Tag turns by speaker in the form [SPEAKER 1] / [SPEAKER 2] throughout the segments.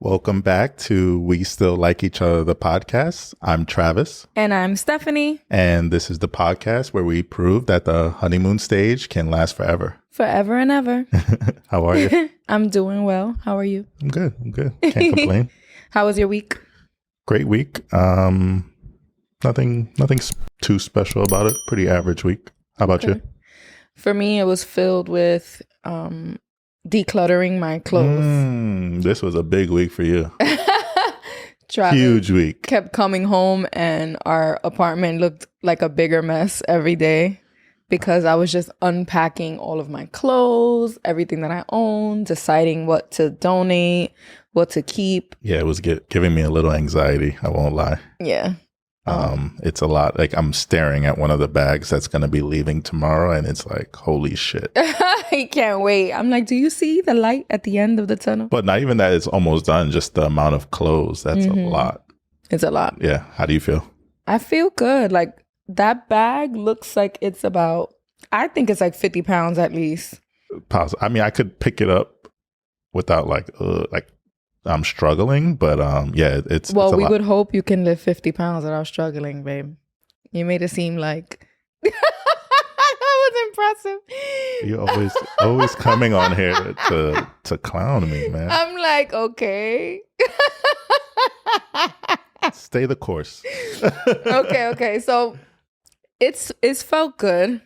[SPEAKER 1] Welcome back to We Still Like Each Other, the podcast. I'm Travis.
[SPEAKER 2] And I'm Stephanie.
[SPEAKER 1] And this is the podcast where we prove that the honeymoon stage can last forever.
[SPEAKER 2] Forever and ever.
[SPEAKER 1] How are you?
[SPEAKER 2] I'm doing well. How are you?
[SPEAKER 1] I'm good. Can't complain.
[SPEAKER 2] How was your week?
[SPEAKER 1] Great week. Nothing too special about it. Pretty average week. How about you?
[SPEAKER 2] For me, it was filled with decluttering my clothes.
[SPEAKER 1] This was a big week for you.
[SPEAKER 2] Travis
[SPEAKER 1] Huge week.
[SPEAKER 2] kept coming home and our apartment looked like a bigger mess every day because I was just unpacking all of my clothes, everything that I own, deciding what to donate, what to keep.
[SPEAKER 1] Yeah, it was giving me a little anxiety. I won't lie.
[SPEAKER 2] Yeah.
[SPEAKER 1] It's a lot. Like, I'm staring at one of the bags that's going to be leaving tomorrow, and it's like, holy shit.
[SPEAKER 2] I can't wait. I'm like, do you see the light at the end of the tunnel?
[SPEAKER 1] But not even that it's almost done, just the amount of clothes. That's a lot.
[SPEAKER 2] It's a lot.
[SPEAKER 1] Yeah. How do you feel?
[SPEAKER 2] I feel good. Like, that bag looks like it's about, I think it's like 50 pounds at least.
[SPEAKER 1] I mean, I could pick it up without like I'm struggling, but yeah, it's
[SPEAKER 2] Well,
[SPEAKER 1] it's a
[SPEAKER 2] we
[SPEAKER 1] lot.
[SPEAKER 2] would hope you can lift 50 pounds without struggling, babe. You made it seem like that was impressive.
[SPEAKER 1] You always coming on here to clown me, man.
[SPEAKER 2] I'm like, okay.
[SPEAKER 1] Stay the course.
[SPEAKER 2] Okay. So it's felt good.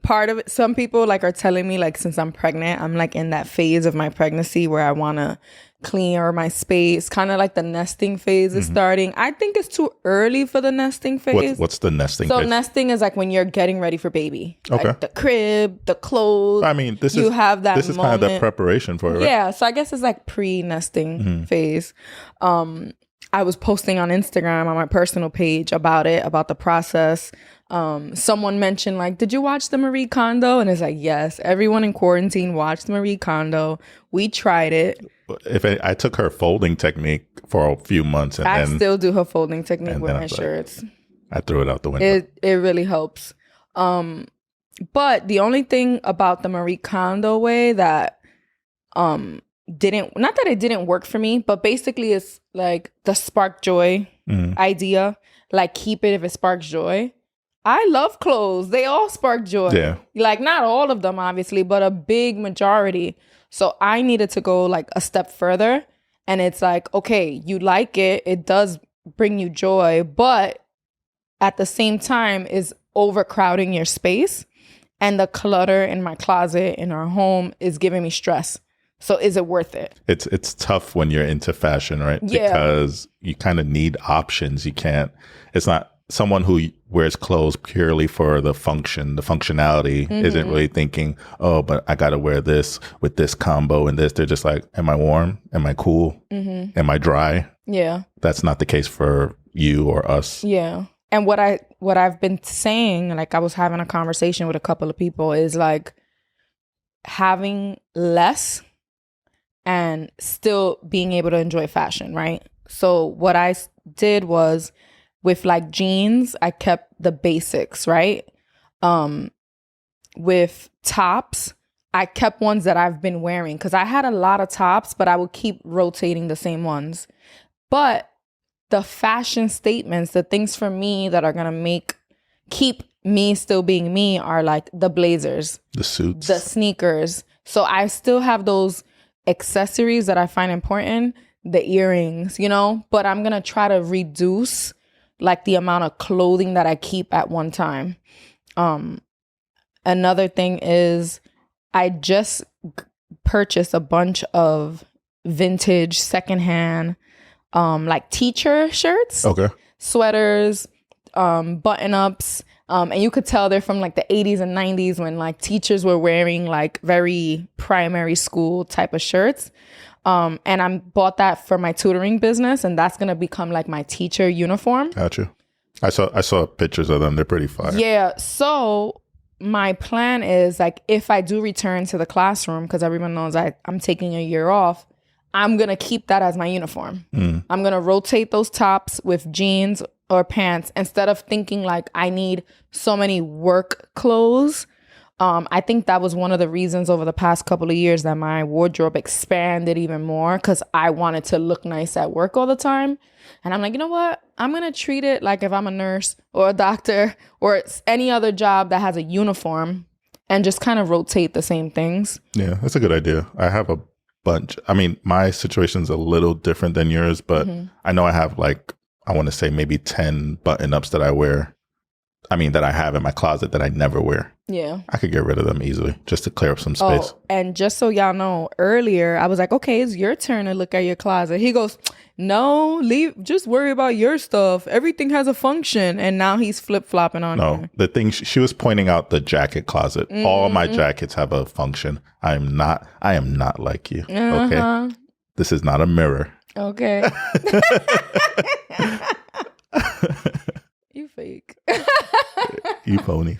[SPEAKER 2] Part of it, some people like are telling me like since I'm pregnant, I'm like in that phase of my pregnancy where I want to clear my space, kind of like the nesting phase is starting. I think it's too early for the nesting phase.
[SPEAKER 1] What's the nesting
[SPEAKER 2] So
[SPEAKER 1] phase?
[SPEAKER 2] Nesting is like when you're getting ready for baby.
[SPEAKER 1] Okay.
[SPEAKER 2] Like the crib, the clothes.
[SPEAKER 1] I mean, this
[SPEAKER 2] you
[SPEAKER 1] is
[SPEAKER 2] have that
[SPEAKER 1] this is
[SPEAKER 2] moment.
[SPEAKER 1] kind of the preparation for it, right?
[SPEAKER 2] Yeah, so I guess it's like pre-nesting phase. I was posting on Instagram on my personal page about the process. Someone mentioned like, did you watch the Marie Kondo? And it's like, yes, everyone in quarantine watched Marie Kondo. We tried it.
[SPEAKER 1] I took her folding technique for a few months, and
[SPEAKER 2] I
[SPEAKER 1] then
[SPEAKER 2] still do her folding technique
[SPEAKER 1] and
[SPEAKER 2] with
[SPEAKER 1] then I
[SPEAKER 2] my
[SPEAKER 1] was like,
[SPEAKER 2] shirts.
[SPEAKER 1] I threw it out the window.
[SPEAKER 2] It really helps. But the only thing about the Marie Kondo way that not that it didn't work for me, but basically it's like the spark joy idea. Like, keep it if it sparks joy. I love clothes. They all spark joy.
[SPEAKER 1] Yeah.
[SPEAKER 2] Like, not all of them, obviously, but a big majority. So I needed to go like a step further. And it's like, okay, you like it. It does bring you joy, but at the same time is overcrowding your space. And the clutter in my closet, in our home, is giving me stress. So is it worth it?
[SPEAKER 1] It's tough when you're into fashion, right?
[SPEAKER 2] Yeah.
[SPEAKER 1] Because you kind of need options. It's not someone who wears clothes purely for the functionality isn't really thinking, oh, but I got to wear this with this combo and this. They're just like, am I warm? Am I cool? Am I dry?
[SPEAKER 2] Yeah.
[SPEAKER 1] That's not the case for you or us.
[SPEAKER 2] Yeah. And what I've been saying, like I was having a conversation with a couple of people, is like having less and still being able to enjoy fashion, right? So what I did was with like jeans, I kept the basics, right? With tops, I kept ones that I've been wearing because I had a lot of tops, but I would keep rotating the same ones. But the fashion statements, the things for me that are going to keep me still being me are like the blazers,
[SPEAKER 1] The suits.
[SPEAKER 2] the sneakers. So I still have those accessories that I find important, the earrings, but I'm going to try to reduce like the amount of clothing that I keep at one time. Another thing is I just purchased a bunch of vintage secondhand like teacher shirts, sweaters, button-ups. And you could tell they're from like the 80s and 90s when like teachers were wearing like very primary school type of shirts. And I bought that for my tutoring business, and that's going to become like my teacher uniform.
[SPEAKER 1] Gotcha. I saw pictures of them. They're pretty fire.
[SPEAKER 2] Yeah. So my plan is like, if I do return to the classroom, because everyone knows I'm taking a year off, I'm going to keep that as my uniform. I'm going to rotate those tops with jeans or pants instead of thinking like I need so many work clothes. I think that was one of the reasons over the past couple of years that my wardrobe expanded even more, because I wanted to look nice at work all the time. And I'm like, you know what? I'm going to treat it like if I'm a nurse or a doctor or it's any other job that has a uniform, and just kind of rotate the same things.
[SPEAKER 1] Yeah, that's a good idea. I have a bunch. I mean, my situation's a little different than yours, but I know I have like, I want to say maybe 10 button-ups that I wear. I mean, that I have in my closet that I never wear.
[SPEAKER 2] Yeah.
[SPEAKER 1] I could get rid of them easily just to clear up some space.
[SPEAKER 2] Oh, and just so y'all know, earlier I was like, okay, it's your turn to look at your closet. He goes, no, just worry about your stuff. Everything has a function. And now he's flip-flopping on
[SPEAKER 1] No,
[SPEAKER 2] her.
[SPEAKER 1] the thing, she was pointing out the jacket closet. All my jackets have a function. I am not like you. Okay. This is not a mirror.
[SPEAKER 2] Okay. You fake.
[SPEAKER 1] You phony.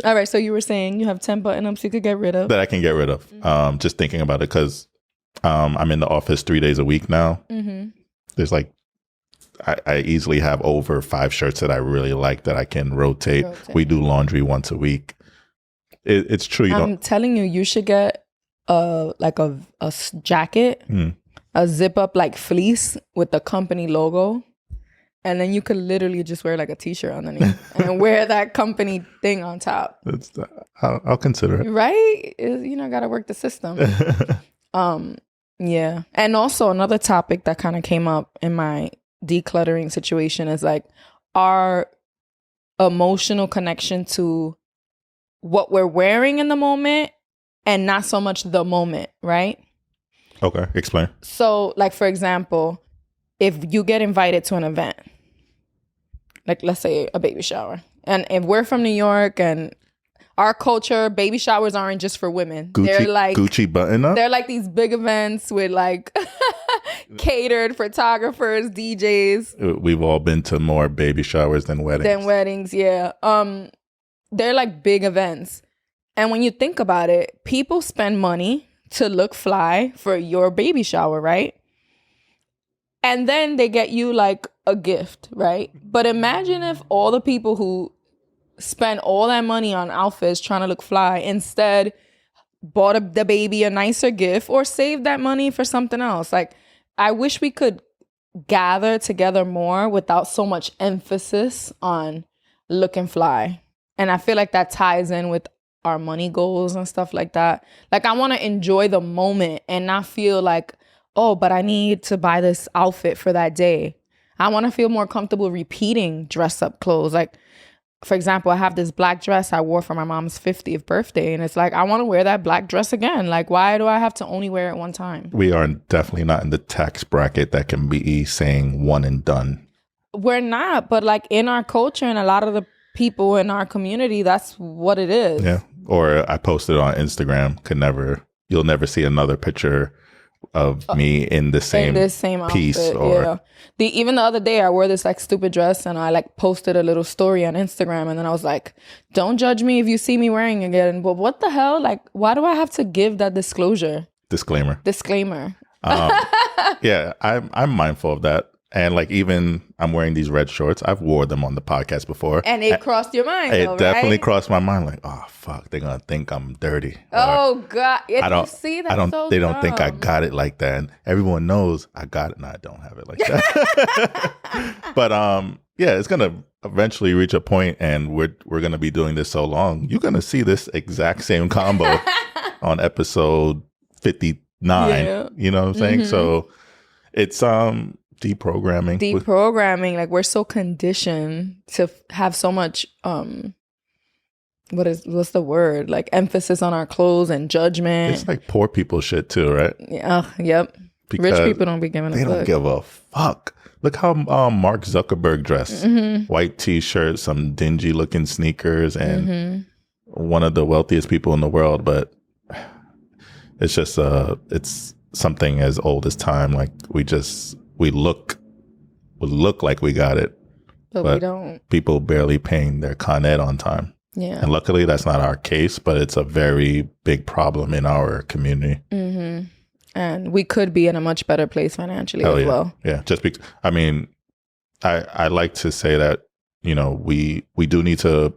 [SPEAKER 2] All right. So you were saying you have 10 button-ups you could get rid of.
[SPEAKER 1] That I can get rid of. Just thinking about it, because I'm in the office 3 days a week now. There's like, I easily have over 5 shirts that I really like that I can rotate. We do laundry once a week. It's true.
[SPEAKER 2] I'm telling you, you should get a jacket, a zip up like fleece with the company logo. And then you could literally just wear like a t-shirt underneath and wear that company thing on top.
[SPEAKER 1] I'll consider it.
[SPEAKER 2] Right? Got to work the system. Yeah. And also another topic that kind of came up in my decluttering situation is like our emotional connection to what we're wearing in the moment and not so much the moment, right?
[SPEAKER 1] Okay. Explain.
[SPEAKER 2] So like, for example, if you get invited to an event, like let's say a baby shower, and if we're from New York and our culture, baby showers aren't just for women. They're like
[SPEAKER 1] Gucci button up.
[SPEAKER 2] They're like these big events with like catered photographers, DJs.
[SPEAKER 1] We've all been to more baby showers than weddings.
[SPEAKER 2] Yeah. They're like big events. And when you think about it, people spend money to look fly for your baby shower, right? And then they get you like a gift, right? But imagine if all the people who spend all that money on outfits trying to look fly instead bought the baby a nicer gift or saved that money for something else. Like, I wish we could gather together more without so much emphasis on looking fly. And I feel like that ties in with our money goals and stuff like that. Like, I want to enjoy the moment and not feel like, oh, but I need to buy this outfit for that day. I want to feel more comfortable repeating dress up clothes. Like, for example, I have this black dress I wore for my mom's 50th birthday. And it's like, I want to wear that black dress again. Like, why do I have to only wear it one time?
[SPEAKER 1] We are definitely not in the tax bracket that can be saying one and done.
[SPEAKER 2] We're not. But like in our culture and a lot of the people in our community, that's what it is.
[SPEAKER 1] Yeah. Or I posted on Instagram, you'll never see another picture of me in the same piece
[SPEAKER 2] outfit,
[SPEAKER 1] or
[SPEAKER 2] yeah. Even the other day I wore this like stupid dress and I like posted a little story on Instagram, and then I was like, don't judge me if you see me wearing it again. But what the hell? Like, why do I have to give that disclaimer?
[SPEAKER 1] Yeah, I'm mindful of that. And like, even I'm wearing these red shorts. I've wore them on the podcast before.
[SPEAKER 2] And it crossed your mind,
[SPEAKER 1] It
[SPEAKER 2] though,
[SPEAKER 1] definitely
[SPEAKER 2] right?
[SPEAKER 1] crossed my mind. Like, oh, fuck, they're going to think I'm dirty.
[SPEAKER 2] Oh, God.
[SPEAKER 1] They don't think I got it like that. And everyone knows I got it. No, I don't have it like that. But yeah, it's going to eventually reach a point, and we're going to be doing this so long. You're going to see this exact same combo on episode 59. Yeah. You know what I'm saying? So it's deprogramming. Like, we're so conditioned to have so much what's the word, like emphasis on our clothes and judgment. It's like poor people shit too, right? Yeah. Yep. Because rich people don't be giving a fuck. They don't give a fuck. Look how Mark Zuckerberg dressed. White t-shirt, some dingy looking sneakers, and one of the wealthiest people in the world. But it's just it's something as old as time. Like, we look like we got it, but we don't. People barely paying their Con Ed on time. Yeah. And luckily that's not our case, but it's a very big problem in our community. And we could be in a much better place financially as well. Yeah. Just because, I mean, I like to say that, we do need to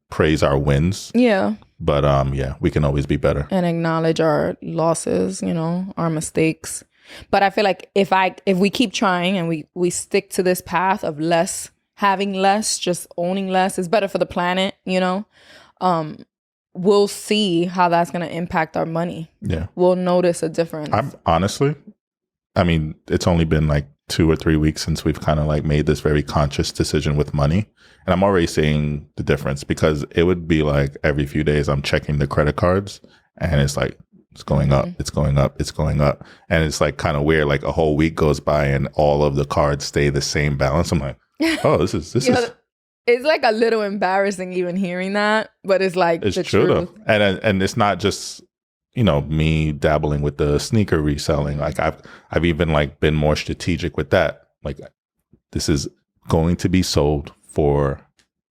[SPEAKER 1] praise our wins. Yeah. But yeah, we can always be better
[SPEAKER 2] and acknowledge our losses, our mistakes. But I feel like if we keep trying and we stick to this path of having less, just owning less, is better for the planet, we'll see how that's going to impact our money.
[SPEAKER 1] Yeah.
[SPEAKER 2] We'll notice a difference.
[SPEAKER 1] It's only been like 2 or 3 weeks since we've kind of like made this very conscious decision with money. And I'm already seeing the difference, because it would be like every few days I'm checking the credit cards and it's like, it's going up, it's going up, it's going up. And it's like kind of weird. Like a whole week goes by and all of the cards stay the same balance. I'm like, oh, this is.
[SPEAKER 2] It's like a little embarrassing even hearing that, but it's like
[SPEAKER 1] it's
[SPEAKER 2] the
[SPEAKER 1] true
[SPEAKER 2] truth.
[SPEAKER 1] Though. And it's not just, me dabbling with the sneaker reselling. Like I've even like been more strategic with that. Like this is going to be sold for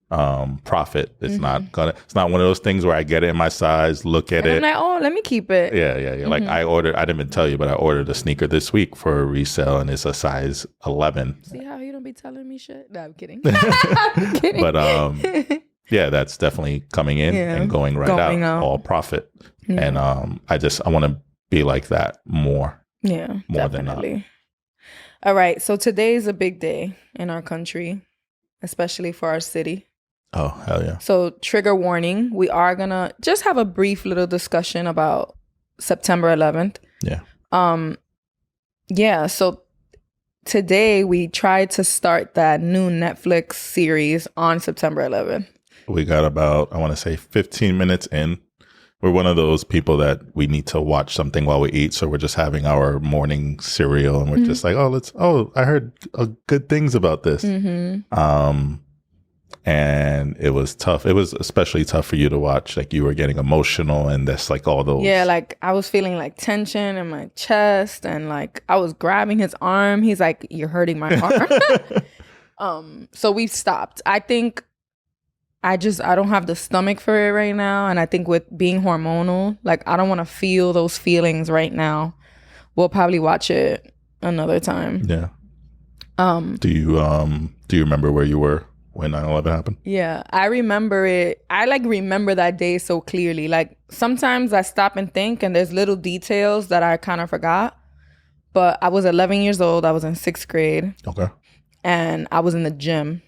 [SPEAKER 1] profit. It's not one of those things where I get it in my size, look at it.
[SPEAKER 2] I'm like, oh, let me keep it.
[SPEAKER 1] Yeah. Mm-hmm. Like I didn't even tell you, but I ordered a sneaker this week for a resale and it's a size 11. See how you don't be telling me shit? No, I'm kidding. I'm kidding. But yeah, that's definitely coming in and going out, all profit. Yeah. And I want to be like that more.
[SPEAKER 2] Yeah,
[SPEAKER 1] more
[SPEAKER 2] definitely.
[SPEAKER 1] than not.
[SPEAKER 2] All right. So today is a big day in our country, especially for our city.
[SPEAKER 1] Oh, hell yeah.
[SPEAKER 2] So trigger warning, we are going to just have a brief little discussion about September 11th.
[SPEAKER 1] Yeah.
[SPEAKER 2] Yeah, so today we tried to start that new Netflix series on September 11th.
[SPEAKER 1] We got about, I want to say 15 minutes in. We're one of those people that we need to watch something while we eat. So we're just having our morning cereal and we're just like, I heard good things about this. Mm-hmm. And it was tough. It was especially tough for you to watch. Like you were getting emotional and that's like all those.
[SPEAKER 2] Yeah, like I was feeling like tension in my chest and like I was grabbing his arm. He's like, you're hurting my arm. So we stopped. I think I don't have the stomach for it right now. And I think with being hormonal, like I don't want to feel those feelings right now. We'll probably watch it another time.
[SPEAKER 1] Yeah. Do you remember where you were when 9/11 happened?
[SPEAKER 2] Yeah, I remember it. I remember that day so clearly. Like sometimes I stop and think and there's little details that I kind of forgot. But I was 11 years old. I was in 6th grade.
[SPEAKER 1] Okay.
[SPEAKER 2] And I was in the gym.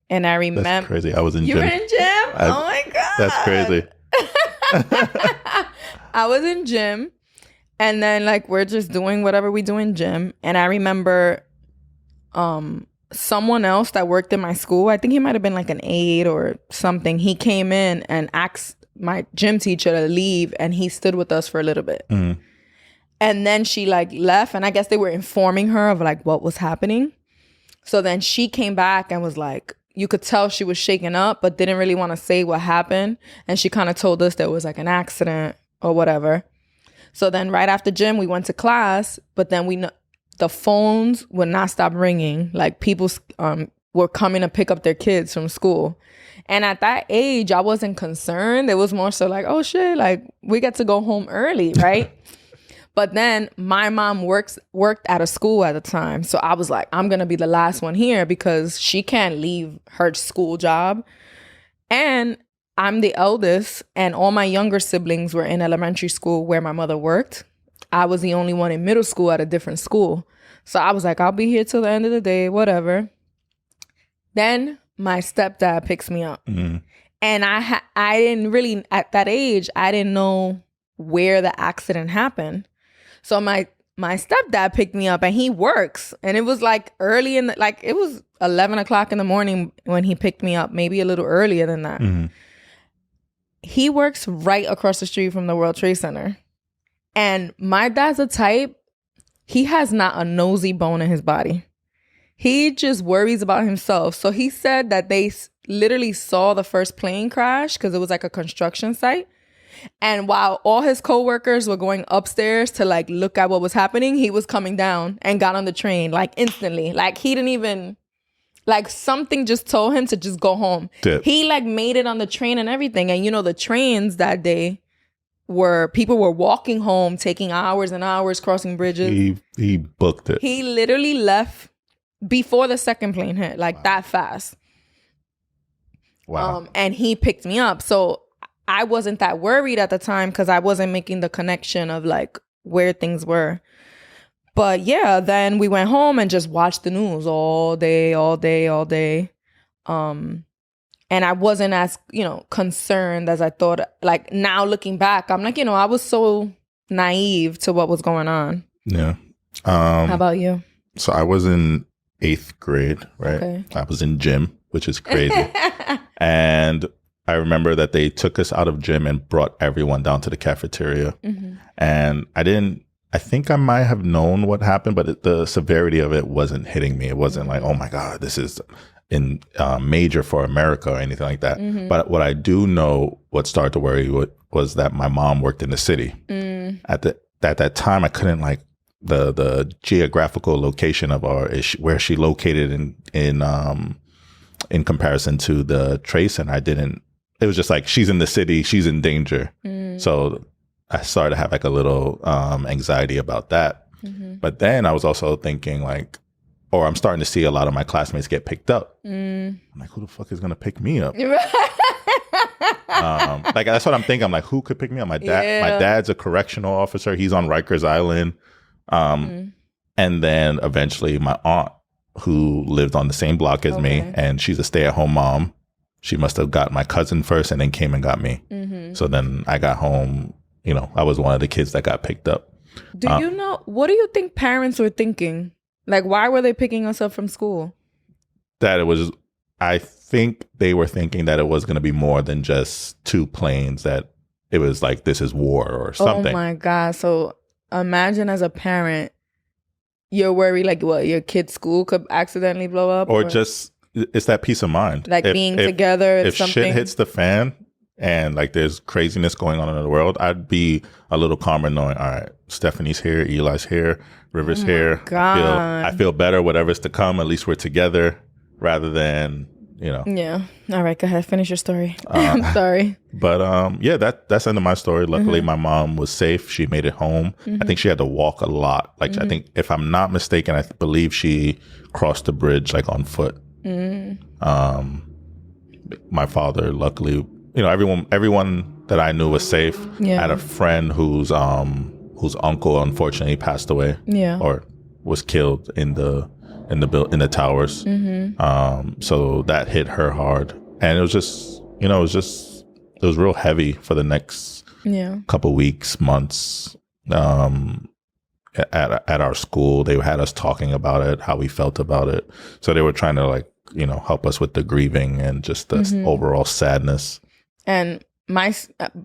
[SPEAKER 2] And I remember.
[SPEAKER 1] That's crazy. I was in
[SPEAKER 2] gym. You were in gym? Oh my God.
[SPEAKER 1] That's crazy.
[SPEAKER 2] I was in gym. And then we're just doing whatever we do in gym. And I remember someone else that worked in my school, I think he might have been an aide or something. He came in and asked my gym teacher to leave. And he stood with us for a little bit. Mm-hmm. And then she left. And I guess they were informing her of what was happening. So then she came back and was you could tell she was shaken up, but didn't really want to say what happened. And she kind of told us there was an accident or whatever. So then right after gym, we went to class, but then the phones would not stop ringing. People were coming to pick up their kids from school. And at that age, I wasn't concerned. It was more so oh shit, we get to go home early, right? But then my mom worked at a school at the time. So I was I'm going to be the last one here because she can't leave her school job. And I'm the eldest and all my younger siblings were in elementary school where my mother worked. I was the only one in middle school at a different school. So I was I'll be here till the end of the day, whatever. Then my stepdad picks me up. Mm-hmm. And I didn't really, at that age, I didn't know where the accident happened. So my stepdad picked me up and he works. And it was early in it was 11 o'clock in the morning when he picked me up, maybe a little earlier than that. Mm-hmm. He works right across the street from the World Trade Center. And my dad's a type, he has not a nosy bone in his body. He just worries about himself. So he said that they literally saw the first plane crash because it was a construction site. And while all his coworkers were going upstairs to look at what was happening, he was coming down and got on the train instantly. He didn't even something just told him to just go home. Dip. He made it on the train and everything. And the trains that day people were walking home, taking hours and hours crossing bridges.
[SPEAKER 1] He booked it.
[SPEAKER 2] He literally left before the second plane hit, wow. That fast.
[SPEAKER 1] Wow.
[SPEAKER 2] And he picked me up. So I wasn't that worried at the time because I wasn't making the connection of like where things were. But yeah, then we went home and just watched the news all day. And I wasn't as, concerned as I thought. Like now looking back, I'm like, I was so naive to what was going on.
[SPEAKER 1] Yeah.
[SPEAKER 2] How about you?
[SPEAKER 1] So I was in 8th grade, right?
[SPEAKER 2] Okay.
[SPEAKER 1] I was in gym, which is crazy. And I remember that they took us out of gym and brought everyone down to the cafeteria. Mm-hmm. And I think I might have known what happened, but the severity of it wasn't hitting me. It wasn't like, oh my God, this is in major for America or anything like that. Mm-hmm. But what I do know, what started to worry was that my mom worked in the city. Mm. At that time, I couldn't like the geographical location of where she located in comparison to the trace, and I didn't. It was just like she's in the city, she's in danger. Mm. So I started to have like a little anxiety about that. Mm-hmm. But then I was also thinking like, or I'm starting to see a lot of my classmates get picked up. Mm. I'm like, who the fuck is gonna pick me up? Like that's what I'm thinking. I'm like, who could pick me up? My dad's a correctional officer. He's on Rikers Island. And then eventually my aunt, who lived on the same block as me, and she's a stay-at-home mom. She must have got my cousin first and then came and got me. Mm-hmm. So then I got home, I was one of the kids that got picked up.
[SPEAKER 2] What do you think parents were thinking? Like, why were they picking us up from school?
[SPEAKER 1] I think they were thinking that it was going to be more than just 2 planes, that it was like, this is war or something.
[SPEAKER 2] Oh my God. So imagine as a parent, you're worried like what, your kid's school could accidentally blow up?
[SPEAKER 1] Or just, it's that peace of mind.
[SPEAKER 2] Like being together.
[SPEAKER 1] If shit hits the fan and like there's craziness going on in the world, I'd be a little calmer knowing, all right, Stephanie's here, Eli's here, River's here.
[SPEAKER 2] God.
[SPEAKER 1] I feel better, whatever's to come, at least we're together, rather than,
[SPEAKER 2] Yeah. All right, go ahead. Finish your story. I'm sorry.
[SPEAKER 1] But yeah, that's the end of my story. Luckily, my mom was safe. She made it home. Mm-hmm. I think she had to walk a lot. Like, I think, if I'm not mistaken, I believe she crossed the bridge like on foot. Mm. My father, luckily, everyone that I knew was safe. Yeah. I had a friend whose uncle unfortunately passed away. Yeah. Or was killed in the towers. Mm-hmm. So that hit her hard, and it was just, it was real heavy for the next couple weeks, months. At our school, they had us talking about it, how we felt about it. So they were trying to like, help us with the grieving and just the overall sadness.
[SPEAKER 2] And my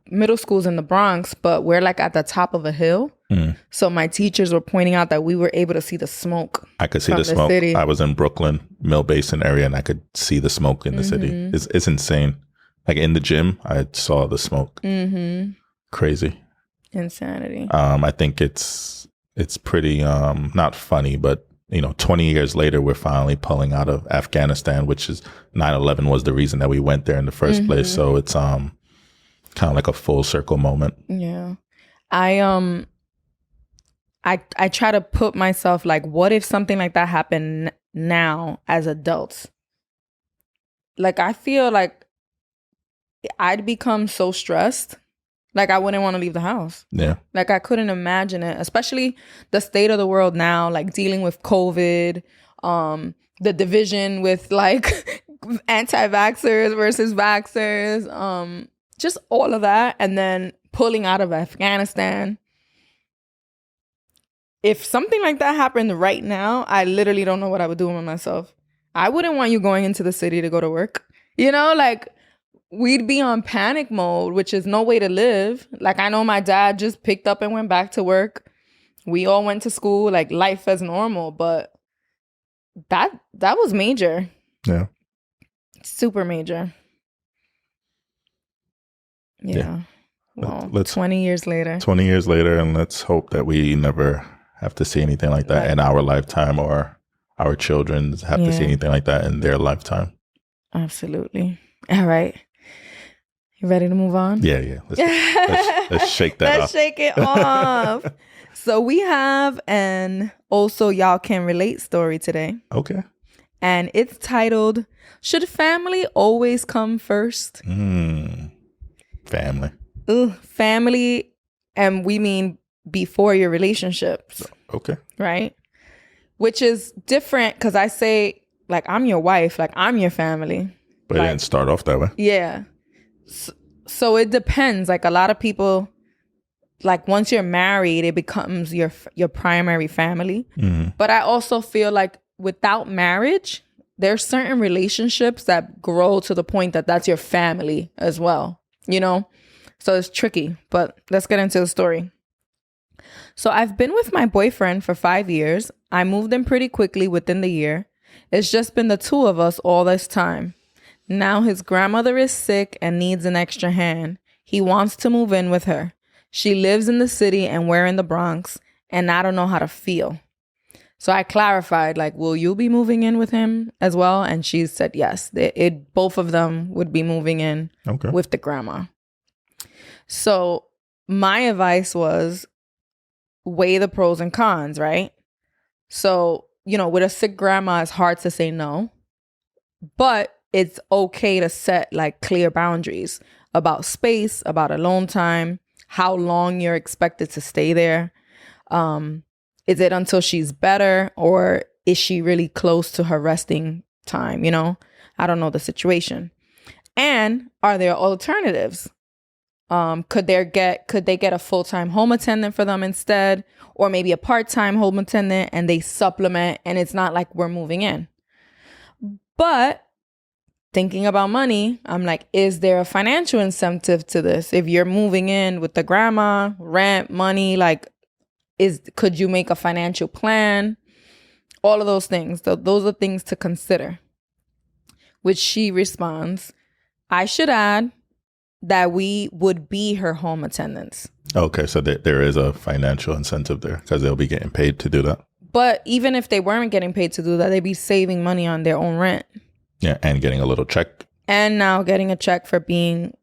[SPEAKER 2] middle school's in the Bronx, but we're like at the top of a hill. Mm. So my teachers were pointing out that we were able to see the smoke.
[SPEAKER 1] I could see the smoke. City. I was in Brooklyn, Mill Basin area, and I could see the smoke in the city. It's insane. Like in the gym, I saw the smoke. Mm-hmm. Crazy.
[SPEAKER 2] Insanity.
[SPEAKER 1] I think it's pretty not funny, but 20 years later, we're finally pulling out of Afghanistan, which is 9/11 was the reason that we went there in the first place. So it's kind of like a full circle moment.
[SPEAKER 2] Yeah. I try to put myself like, what if something like that happened now as adults? Like, I feel like I'd become so stressed. Like, I wouldn't want to leave the house. Yeah. Like, I couldn't imagine it, especially the state of the world now, like dealing with COVID, the division with like anti-vaxxers versus vaxxers, just all of that. And then pulling out of Afghanistan. If something like that happened right now, I literally don't know what I would do with myself. I wouldn't want you going into the city to go to work. Like, we'd be on panic mode, which is no way to live. Like, I know my dad just picked up and went back to work. We all went to school, like life as normal, but that was major. Yeah. Super major. Yeah. Well, 20 years later.
[SPEAKER 1] 20 years later, and let's hope that we never have to see anything like that in our lifetime, or our children have to see anything like that in their lifetime.
[SPEAKER 2] Absolutely. All right. You ready to move on?
[SPEAKER 1] Yeah. Let's shake that off.
[SPEAKER 2] Let's shake it off. So we have an also y'all can relate story today.
[SPEAKER 1] Okay.
[SPEAKER 2] And it's titled, Should Family Always Come First?
[SPEAKER 1] Family.
[SPEAKER 2] Family, and we mean before your relationships.
[SPEAKER 1] Okay.
[SPEAKER 2] Right? Which is different because I say, like, I'm your wife, like, I'm your family.
[SPEAKER 1] But it didn't start off that way.
[SPEAKER 2] Yeah. So it depends. Like, a lot of people, like, once you're married, it becomes your primary family. Mm-hmm. But I also feel like without marriage, there's certain relationships that grow to the point that that's your family as well, you know? So it's tricky, but let's get into the story. So I've been with my boyfriend for 5 years. I moved in pretty quickly within the year. It's just been the two of us all this time. Now his grandmother is sick and needs an extra hand. He wants to move in with her. She lives in the city and we're in the Bronx, and I don't know how to feel. So I clarified, like, will you be moving in with him as well? And she said yes. Both of them would be moving in with the grandma. So my advice was weigh the pros and cons, right? So, you know, with a sick grandma, it's hard to say no. But it's okay to set like clear boundaries about space, about alone time, how long you're expected to stay there. Is it until she's better, or is she really close to her resting time? You know, I don't know the situation. And are there alternatives? Could they get a full-time home attendant for them instead, or maybe a part-time home attendant and they supplement, and it's not like we're moving in. But thinking about money, I'm like, is there a financial incentive to this? If you're moving in with the grandma, rent, money, like, could you make a financial plan? All of those things. So those are things to consider. Which she responds, I should add that we would be her home attendants.
[SPEAKER 1] Okay, so there is a financial incentive there because they'll be getting paid to do that.
[SPEAKER 2] But even if they weren't getting paid to do that, they'd be saving money on their own rent.
[SPEAKER 1] Yeah, and getting a little check.
[SPEAKER 2] And now getting a check for being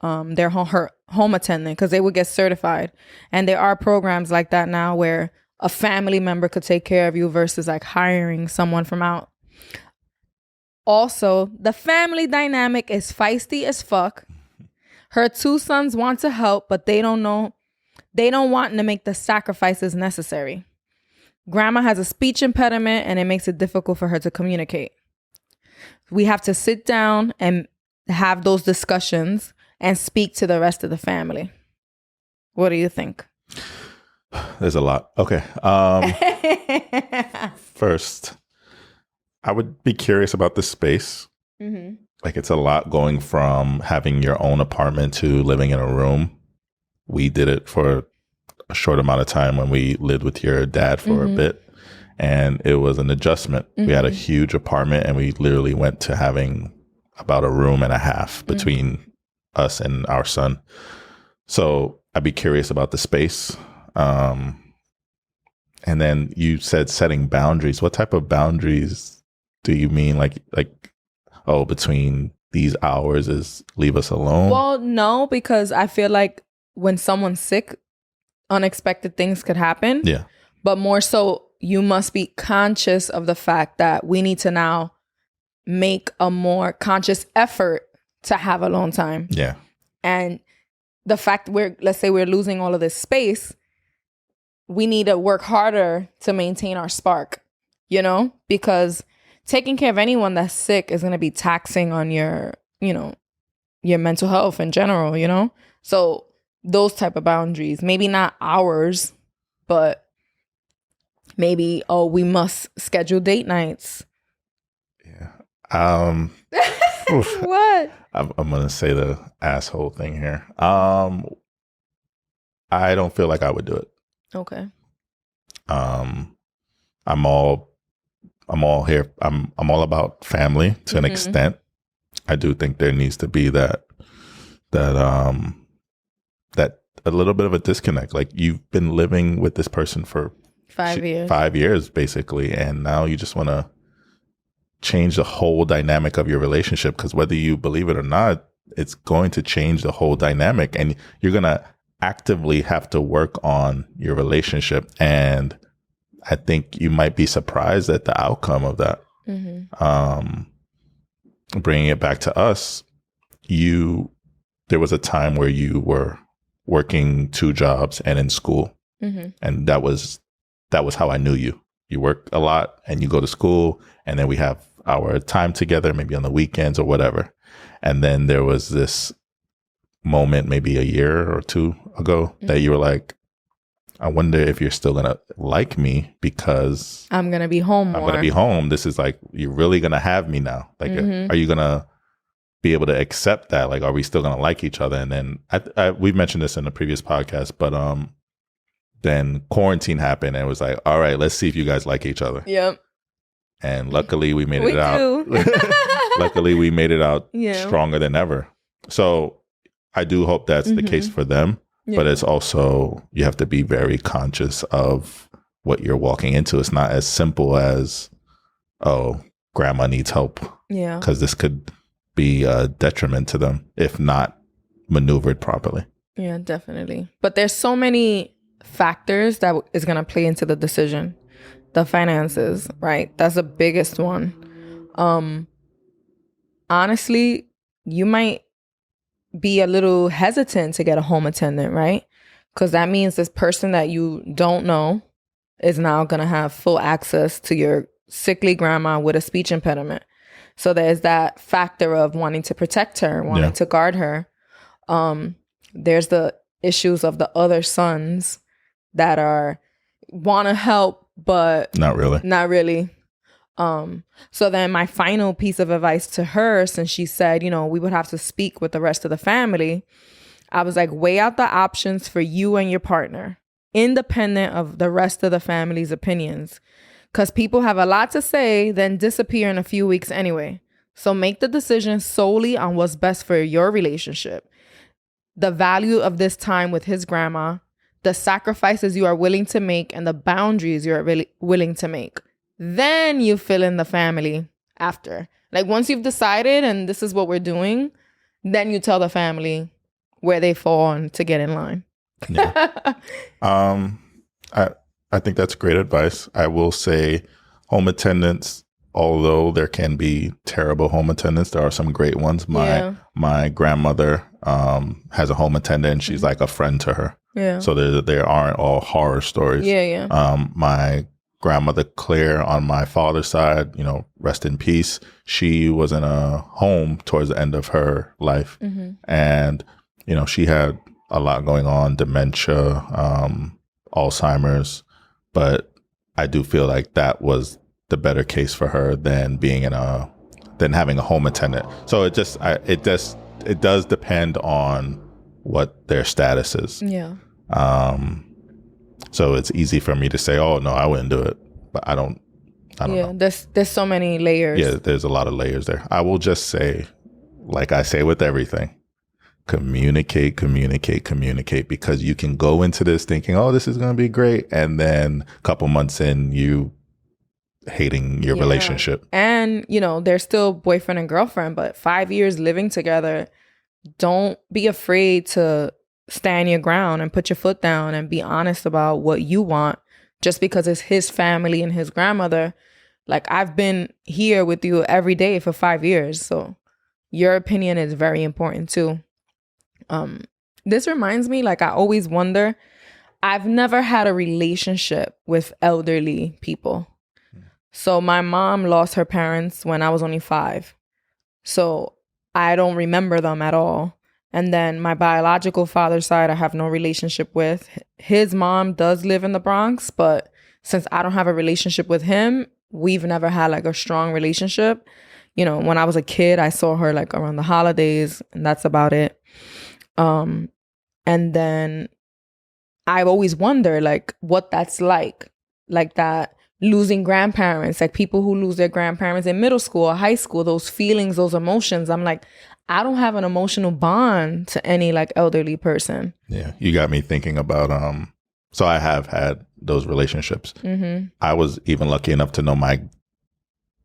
[SPEAKER 2] her home attendant, because they would get certified. And there are programs like that now where a family member could take care of you versus like hiring someone from out. Also, the family dynamic is feisty as fuck. Her two sons want to help, but they don't want to make the sacrifices necessary. Grandma has a speech impediment and it makes it difficult for her to communicate. We have to sit down and have those discussions and speak to the rest of the family. What do you think?
[SPEAKER 1] There's a lot. Okay. First, I would be curious about the space. Mm-hmm. Like, it's a lot going from having your own apartment to living in a room. We did it for a short amount of time when we lived with your dad for a bit. And it was an adjustment. We had a huge apartment and we literally went to having about a room and a half between us and our son. So I'd be curious about the space. And then you said setting boundaries. What type of boundaries do you mean? Like, oh, between these hours is leave us alone? Well,
[SPEAKER 2] no, because I feel like when someone's sick, unexpected things could happen.
[SPEAKER 1] Yeah.
[SPEAKER 2] But more so, you must be conscious of the fact that we need to now make a more conscious effort to have alone time.
[SPEAKER 1] Yeah.
[SPEAKER 2] And the fact let's say we're losing all of this space, we need to work harder to maintain our spark, you know, because taking care of anyone that's sick is going to be taxing on your mental health in general, you know? So those type of boundaries, maybe not hours, but maybe, we must schedule date nights.
[SPEAKER 1] Yeah.
[SPEAKER 2] What?
[SPEAKER 1] I'm going to say the asshole thing here. I don't feel like I would do it.
[SPEAKER 2] Okay.
[SPEAKER 1] I'm all here. I'm all about family to an extent. I do think there needs to be that a little bit of a disconnect. Like, you've been living with this person for
[SPEAKER 2] 5 years.
[SPEAKER 1] 5 years, basically, and now you just want to change the whole dynamic of your relationship, because whether you believe it or not, it's going to change the whole dynamic, and you're going to actively have to work on your relationship. And I think you might be surprised at the outcome of that. Bringing it back to us, you there was a time where you were working 2 jobs and in school. Mm-hmm. And that was how I knew you. You work a lot and you go to school, and then we have our time together, maybe on the weekends or whatever. And then there was this moment, maybe a year or 2 ago, mm-hmm. that you were like, I wonder if you're still going to like me because
[SPEAKER 2] I'm going to be home more.
[SPEAKER 1] I'm going to be home. This is like, you're really going to have me now. Like, mm-hmm. Are you going to be able to accept that? Like, are we still going to like each other? And then we've mentioned this in the previous podcast, but then quarantine happened and it was like, all right, let's see if you guys like each other.
[SPEAKER 2] Yep.
[SPEAKER 1] And luckily we made it out. Luckily we made it out stronger than ever. So I do hope that's mm-hmm. the case for them. Yeah. But it's also, you have to be very conscious of what you're walking into. It's not as simple as, oh, grandma needs help.
[SPEAKER 2] Yeah.
[SPEAKER 1] Because this could be a detriment to them if not maneuvered properly.
[SPEAKER 2] Yeah, definitely. But there's so many factors that is going to play into the decision. The finances, right? That's the biggest one. Honestly, you might be a little hesitant to get a home attendant, right? Because that means this person that you don't know is now going to have full access to your sickly grandma with a speech impediment. So there's that factor of wanting to protect her, wanting to guard her. There's the issues of the other sons that want to help, but
[SPEAKER 1] not really.
[SPEAKER 2] So then my final piece of advice to her, since she said, we would have to speak with the rest of the family, I was like, weigh out the options for you and your partner, independent of the rest of the family's opinions. Because people have a lot to say, then disappear in a few weeks anyway. So make the decision solely on what's best for your relationship. The value of this time with his grandma, the sacrifices you are willing to make, and the boundaries you're really willing to make. Then you fill in the family after. Like once you've decided and this is what we're doing, then you tell the family where they fall on to get in line.
[SPEAKER 1] Yeah. I think that's great advice. I will say home attendants, although there can be terrible home attendants, there are some great ones. My grandmother has a home attendant and she's like a friend to her.
[SPEAKER 2] Yeah.
[SPEAKER 1] So there aren't all horror stories.
[SPEAKER 2] Yeah.
[SPEAKER 1] My grandmother Claire on my father's side, rest in peace. She was in a home towards the end of her life. Mm-hmm. And, she had a lot going on, dementia, Alzheimer's. But I do feel like that was the better case for her than than having a home attendant. So it does depend on what their status is.
[SPEAKER 2] Yeah.
[SPEAKER 1] So it's easy for me to say, oh, no, I wouldn't do it. But I don't know.
[SPEAKER 2] There's so many layers.
[SPEAKER 1] Yeah, there's a lot of layers there. I will just say, like I say with everything, communicate, because you can go into this thinking, oh, this is going to be great. And then a couple months in, you hating your relationship.
[SPEAKER 2] And, they're still boyfriend and girlfriend, but 5 years living together, don't be afraid to stand your ground and put your foot down and be honest about what you want. Just because it's his family and his grandmother, like I've been here with you every day for 5 years. So your opinion is very important too. This reminds me, like I always wonder, I've never had a relationship with elderly people. So my mom lost her parents when I was only 5. So I don't remember them at all. And then my biological father's side, I have no relationship with. His mom does live in the Bronx, but since I don't have a relationship with him, we've never had like a strong relationship. When I was a kid, I saw her like around the holidays, and that's about it. And then I've always wondered like what that's like that losing grandparents, like people who lose their grandparents in middle school or high school, those feelings, those emotions. I'm like, I don't have an emotional bond to any like elderly person. Yeah.
[SPEAKER 1] You got me thinking about, so I have had those relationships. Mm-hmm. I was even lucky enough to know my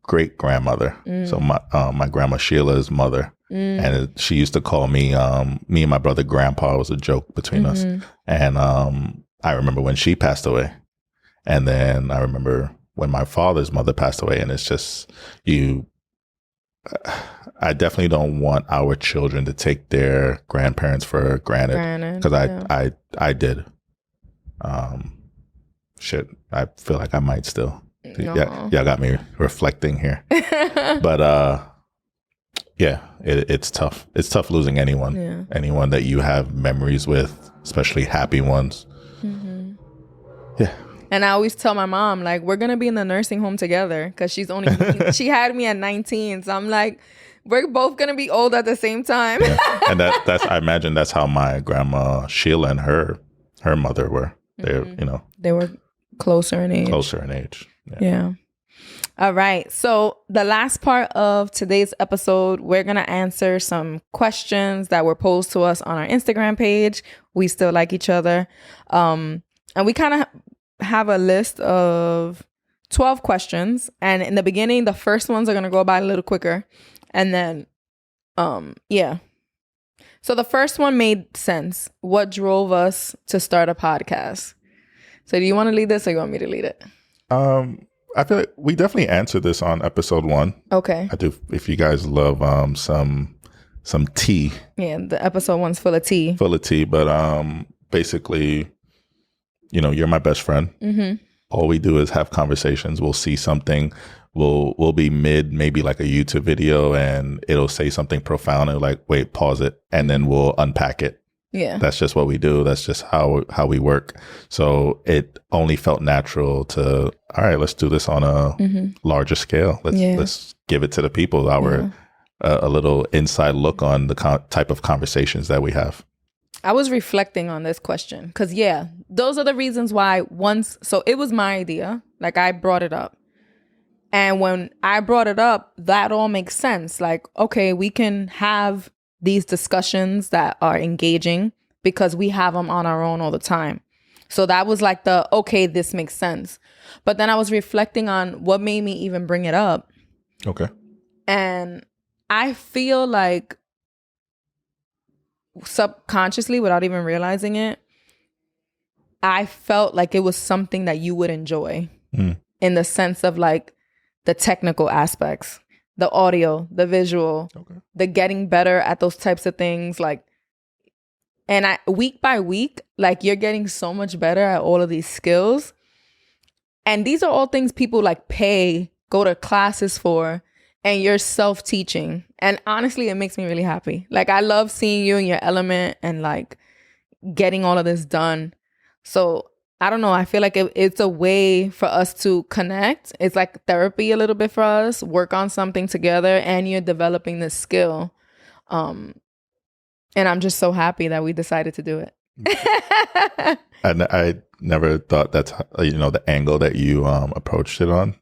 [SPEAKER 1] great grandmother. So my grandma Sheila's mother. And she used to call me and my brother grandpa. It was a joke between us. And I remember when she passed away. And then I remember when my father's mother passed away. And it's just, you I definitely don't want our children to take their grandparents for granted, because I did. Shit, I feel like I might still. No. Yeah, y'all got me reflecting here. But yeah, it's tough. It's tough losing anyone that you have memories with, especially happy ones. Mm-hmm. Yeah.
[SPEAKER 2] And I always tell my mom, like, we're gonna be in the nursing home together, because she had me at 19, so I'm like, we're both gonna be old at the same time.
[SPEAKER 1] Yeah. And that's I imagine that's how my grandma Sheila and her mother were. They
[SPEAKER 2] were closer in age. Yeah. All right. So the last part of today's episode, we're going to answer some questions that were posed to us on our Instagram page. We still like each other. And we kind of have a list of 12 questions. And in the beginning, the first ones are going to go by a little quicker. And then, yeah. So the first one made sense. What drove us to start a podcast? So do you want to lead this, or you want me to lead it?
[SPEAKER 1] I feel like we definitely answered this on episode 1.
[SPEAKER 2] Okay.
[SPEAKER 1] I do. If you guys love some tea.
[SPEAKER 2] Yeah, the episode 1's full of tea.
[SPEAKER 1] But basically, you're my best friend. Mm-hmm. All we do is have conversations. We'll see something. We'll be mid maybe like a YouTube video, and it'll say something profound, and like, wait, pause it, and then we'll unpack it. Yeah, that's just what we do. That's just how we work. So it only felt natural to, all right, let's do this on a larger scale. Let's give it to the people a little inside look on the type of conversations that we have.
[SPEAKER 2] I was reflecting on this question because those are the reasons why so it was my idea. Like, I brought it up. And when I brought it up, that all makes sense. Like, okay, we can have these discussions that are engaging because we have them on our own all the time. So that was like okay, this makes sense. But then I was reflecting on what made me even bring it up.
[SPEAKER 1] Okay.
[SPEAKER 2] And I feel like subconsciously, without even realizing it, I felt like it was something that you would enjoy in the sense of like the technical aspects, the audio, the visual, the getting better at those types of things. Like, and week by week, like, you're getting so much better at all of these skills. And these are all things people like go to classes for, and you're self-teaching. And honestly, it makes me really happy. Like, I love seeing you in your element and like getting all of this done. So I don't know. I feel like it's a way for us to connect. It's like therapy a little bit for us, work on something together, and you're developing this skill. And I'm just so happy that we decided to do it.
[SPEAKER 1] I never thought that's, the angle that you approached it on.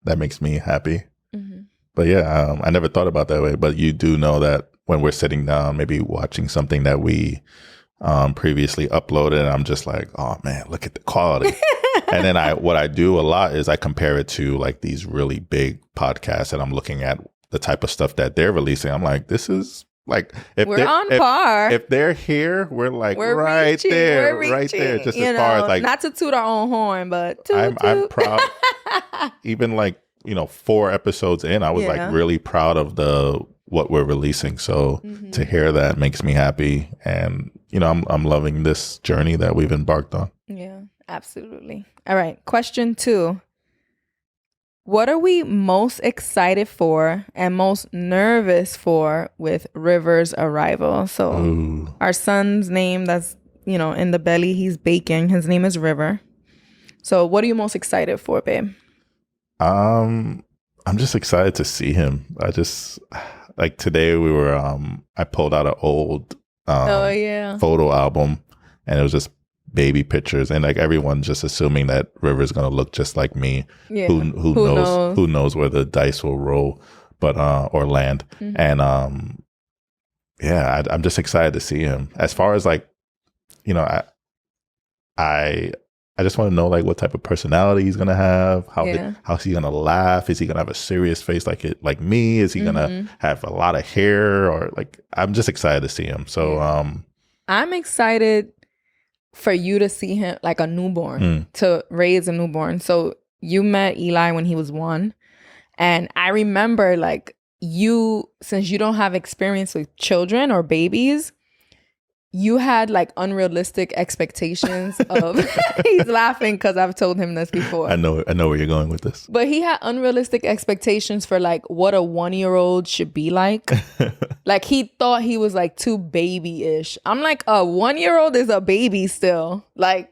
[SPEAKER 1] That makes me happy. Mm-hmm. But yeah, I never thought about that way. But you do know that when we're sitting down, maybe watching something that we previously uploaded, and I'm just like, oh man, look at the quality. And then what I do a lot is I compare it to like these really big podcasts, and I'm looking at the type of stuff that they're releasing. I'm like, this is like,
[SPEAKER 2] we're on par.
[SPEAKER 1] If they're here, we're like right there. Just as far as like,
[SPEAKER 2] not to toot our own horn, but
[SPEAKER 1] I'm proud. Even like, 4 episodes in, I was like really proud of what we're releasing. So to hear that makes me happy. And, I'm loving this journey that we've embarked on.
[SPEAKER 2] Yeah, absolutely. All right. Question 2. What are we most excited for and most nervous for with River's arrival? So our son's name that's, in the belly, he's baking. His name is River. So what are you most excited for, babe?
[SPEAKER 1] I'm just excited to see him. I just, like, today we were, I pulled out an old photo album, and it was just baby pictures, and like everyone's just assuming that River's gonna look just like me. Yeah. Who knows where the dice will roll, but or land. Mm-hmm. And I'm just excited to see him. As far as like, I just want to know like what type of personality he's gonna have. How's he gonna laugh? Is he gonna have a serious face like me? Is he gonna have a lot of hair? Or like, I'm just excited to see him. So
[SPEAKER 2] I'm excited for you to see him like a newborn, to raise a newborn. So you met Eli when he was 1, and I remember like since you don't have experience with children or babies, you had like unrealistic expectations of he's laughing because I've told him this before.
[SPEAKER 1] I know where you're going with this.
[SPEAKER 2] But he had unrealistic expectations for like what a 1-year-old should be like. Like he thought he was like too baby-ish. I'm like, a 1-year-old is a baby still. Like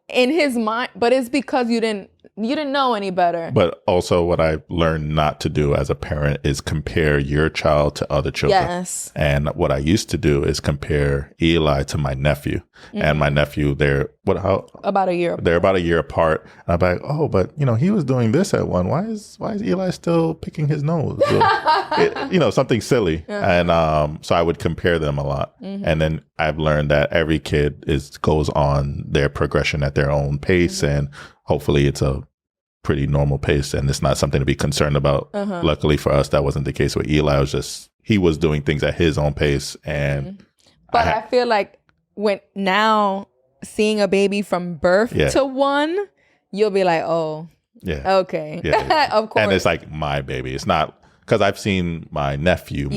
[SPEAKER 2] in his mind, but it's because you didn't know any better.
[SPEAKER 1] But also what I learned not to do as a parent is compare your child to other children.
[SPEAKER 2] Yes.
[SPEAKER 1] And what I used to do is compare Eli to my nephew. Mm-hmm. And my nephew, they're about a year apart. They're about a year apart. And I'm like, oh, but he was doing this at one. Why is Eli still picking his nose? Something silly. And so I would compare them a lot. Mm-hmm. And then I've learned that every kid goes on their progression at their own pace. Mm-hmm. And hopefully it's a pretty normal pace and it's not something to be concerned about. Uh-huh. Luckily for us, that wasn't the case with Eli. He was doing things at his own pace. And
[SPEAKER 2] mm-hmm. But I feel like when now seeing a baby from birth to 1, you'll be like, oh, yeah, okay. Yeah. Of course.
[SPEAKER 1] And it's like my baby. It's not, because I've seen my nephew,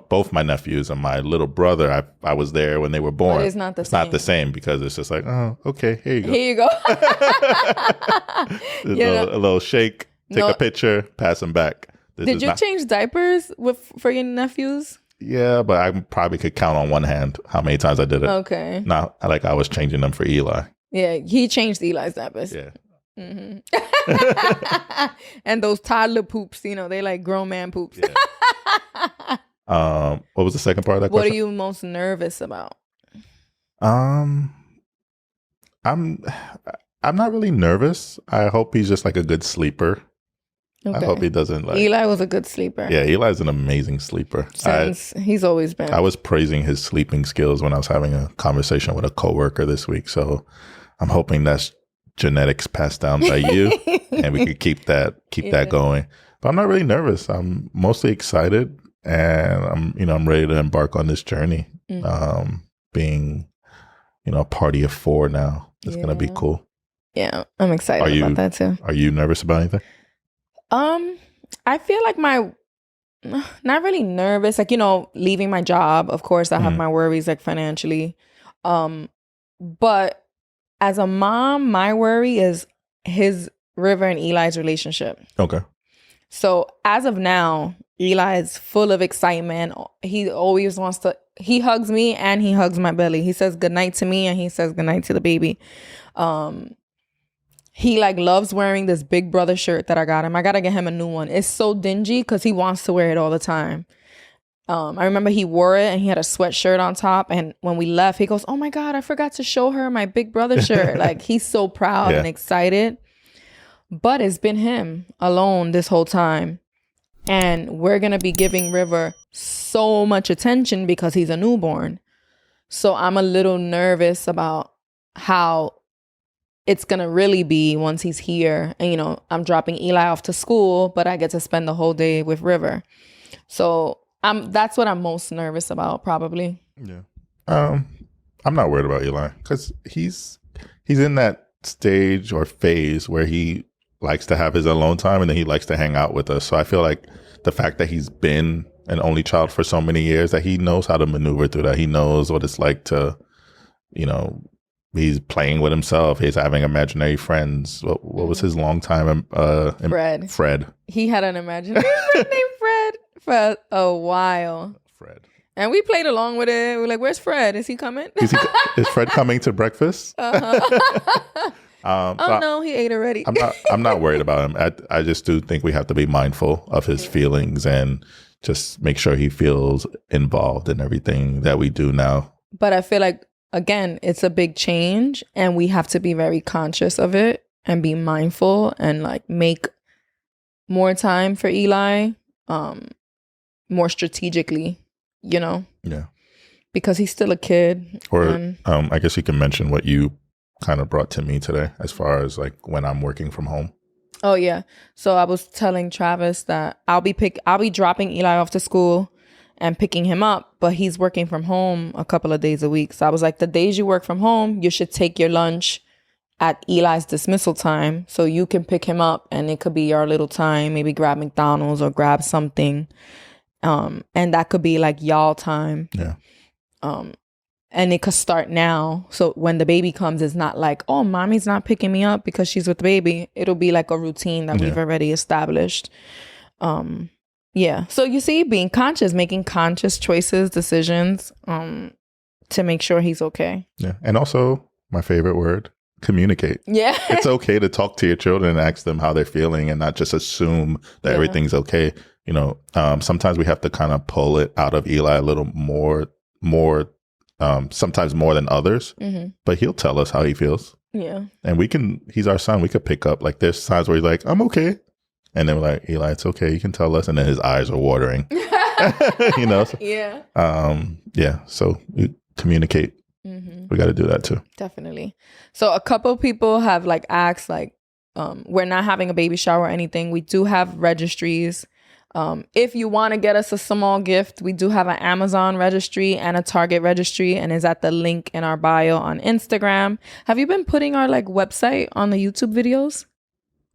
[SPEAKER 1] both my nephews and my little brother. I was there when they were born.
[SPEAKER 2] But it's not the same.
[SPEAKER 1] Not the same because it's just like, oh, okay, here you go.
[SPEAKER 2] Here you go.
[SPEAKER 1] A little shake, take a picture, pass them back.
[SPEAKER 2] Did you change diapers for your nephews?
[SPEAKER 1] Yeah, but I probably could count on one hand how many times I did it.
[SPEAKER 2] Okay.
[SPEAKER 1] Not like I was changing them for Eli.
[SPEAKER 2] Yeah, he changed Eli's diapers.
[SPEAKER 1] Yeah.
[SPEAKER 2] Mm-hmm. And those toddler poops, they like grown man poops.
[SPEAKER 1] Yeah. What was the second part of that question?
[SPEAKER 2] What are you most nervous about?
[SPEAKER 1] I'm not really nervous. I hope he's just like a good sleeper. Okay. I hope he doesn't
[SPEAKER 2] Eli was a good sleeper.
[SPEAKER 1] Yeah, Eli's an amazing sleeper.
[SPEAKER 2] He's always been.
[SPEAKER 1] I was praising his sleeping skills when I was having a conversation with a coworker this week. So I'm hoping that's genetics passed down by you and we could keep that going. But I'm not really nervous. I'm mostly excited and I'm ready to embark on this journey. Mm-hmm. Being, a party of 4 now. It's going to be cool.
[SPEAKER 2] Yeah, I'm excited about that too.
[SPEAKER 1] Are you nervous about anything?
[SPEAKER 2] I feel like not really nervous, like, leaving my job. Of course, I have my worries like financially. But as a mom, my worry is his River and Eli's relationship.
[SPEAKER 1] Okay.
[SPEAKER 2] So as of now, Eli is full of excitement. He always he hugs me and he hugs my belly. He says goodnight to me and he says goodnight to the baby. He like loves wearing this Big Brother shirt that I got him. I got to get him a new one. It's so dingy because he wants to wear it all the time. I remember he wore it and he had a sweatshirt on top. And when we left, he goes, oh my God, I forgot to show her my Big Brother shirt. Like he's so proud and excited. But it's been him alone this whole time. And we're going to be giving River so much attention because he's a newborn. So I'm a little nervous about how it's going to really be once he's here. And, I'm dropping Eli off to school, but I get to spend the whole day with River. So that's what I'm most nervous about, probably.
[SPEAKER 1] Yeah. I'm not worried about Eli because he's in that stage or phase where he likes to have his alone time and then he likes to hang out with us. So I feel like the fact that he's been an only child for so many years, that he knows how to maneuver through that. He knows what it's like to, he's playing with himself. He's having imaginary friends. What was his long time?
[SPEAKER 2] Fred.
[SPEAKER 1] Fred.
[SPEAKER 2] He had an imaginary friend named Fred for a while.
[SPEAKER 1] Fred.
[SPEAKER 2] And we played along with it. We're like, where's Fred? Is he coming?
[SPEAKER 1] Is Fred coming to breakfast?
[SPEAKER 2] Uh-huh. No, he ate already.
[SPEAKER 1] I'm not worried about him. I just do think we have to be mindful of his feelings and just make sure he feels involved in everything that we do now.
[SPEAKER 2] But I feel like, again, it's a big change and we have to be very conscious of it and be mindful and like make more time for Eli, more strategically, Yeah. Because he's still a kid.
[SPEAKER 1] Or I guess you can mention what you kind of brought to me today as far as like when I'm working from home.
[SPEAKER 2] Oh yeah. So I was telling Travis that I'll be dropping Eli off to school and picking him up, but he's working from home a couple of days a week. So I was like, the days you work from home, you should take your lunch at Eli's dismissal time. So you can pick him up and it could be our little time, maybe grab McDonald's or grab something. And that could be like y'all time.
[SPEAKER 1] Yeah.
[SPEAKER 2] And it could start now. So when the baby comes, it's not like, oh, mommy's not picking me up because she's with the baby. It'll be like a routine that we've already established. Yeah. So you see, being conscious, making conscious choices, decisions, to make sure he's okay.
[SPEAKER 1] Yeah. And also, my favorite word, communicate.
[SPEAKER 2] Yeah.
[SPEAKER 1] It's okay to talk to your children and ask them how they're feeling and not just assume that everything's okay. You know, sometimes we have to kind of pull it out of Eli a little more, sometimes more than others, but he'll tell us how he feels.
[SPEAKER 2] Yeah.
[SPEAKER 1] And he's our son. We could pick up, like, there's times where he's like, I'm okay. And then we're like, Eli, it's okay. You can tell us. And then his eyes are watering, you know? So, yeah. So you communicate. We got to do that too.
[SPEAKER 2] Definitely. So a couple people have like asked, like, we're not having a baby shower or anything. We do have registries. If you want to get us a small gift, we do have an Amazon registry and a Target registry, and is at the link in our bio on Instagram. Have you been putting our like website on the YouTube videos?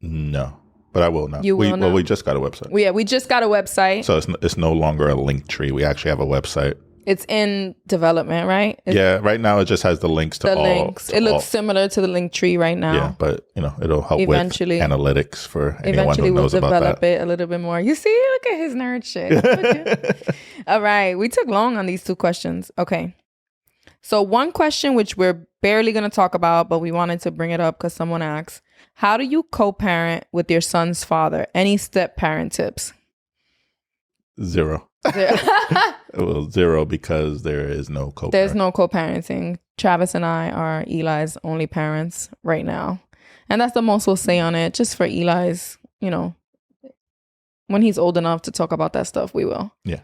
[SPEAKER 1] No, but I will now.
[SPEAKER 2] Well,
[SPEAKER 1] we just got a website.
[SPEAKER 2] We just got a website.
[SPEAKER 1] So it's no longer a link tree. We actually have a website.
[SPEAKER 2] It's in development, right?
[SPEAKER 1] Right now it just has the links to all.
[SPEAKER 2] Links. It looks similar to the link tree right now.
[SPEAKER 1] Yeah, but you know, it'll help with analytics for anyone who knows about that.
[SPEAKER 2] Eventually we'll develop it a little bit more. You see, look at his nerd shit. All right. We took long on these two questions. Okay. So one question which we're barely going to talk about, but we wanted to bring it up because someone asked, how do you co-parent with your son's father? Any step-parent tips?
[SPEAKER 1] Zero. Well, zero, because there is no co-parenting.
[SPEAKER 2] There's no co-parenting. Travis and I are Eli's only parents right now. And that's the most we'll say on it. Just for Eli's, you know, when he's old enough to talk about that stuff, we will.
[SPEAKER 1] Yeah.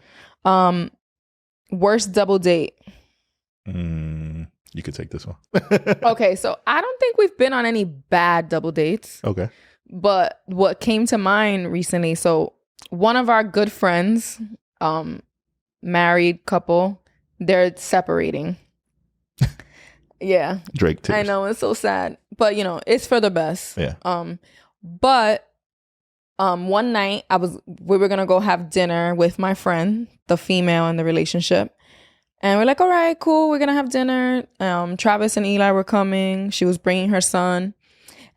[SPEAKER 2] Worst double date.
[SPEAKER 1] You could take this one.
[SPEAKER 2] Okay, so I don't think we've been on any bad double dates.
[SPEAKER 1] Okay.
[SPEAKER 2] But what came to mind recently, so one of our good friends, married couple, they're separating. Yeah.
[SPEAKER 1] Drake tears.
[SPEAKER 2] I know, it's so sad. But you know, it's for the best.
[SPEAKER 1] Yeah.
[SPEAKER 2] But one night we were gonna go have dinner with my friend, the female in the relationship. And we're like, all right, cool, we're gonna have dinner. Travis and Eli were coming. She was bringing her son.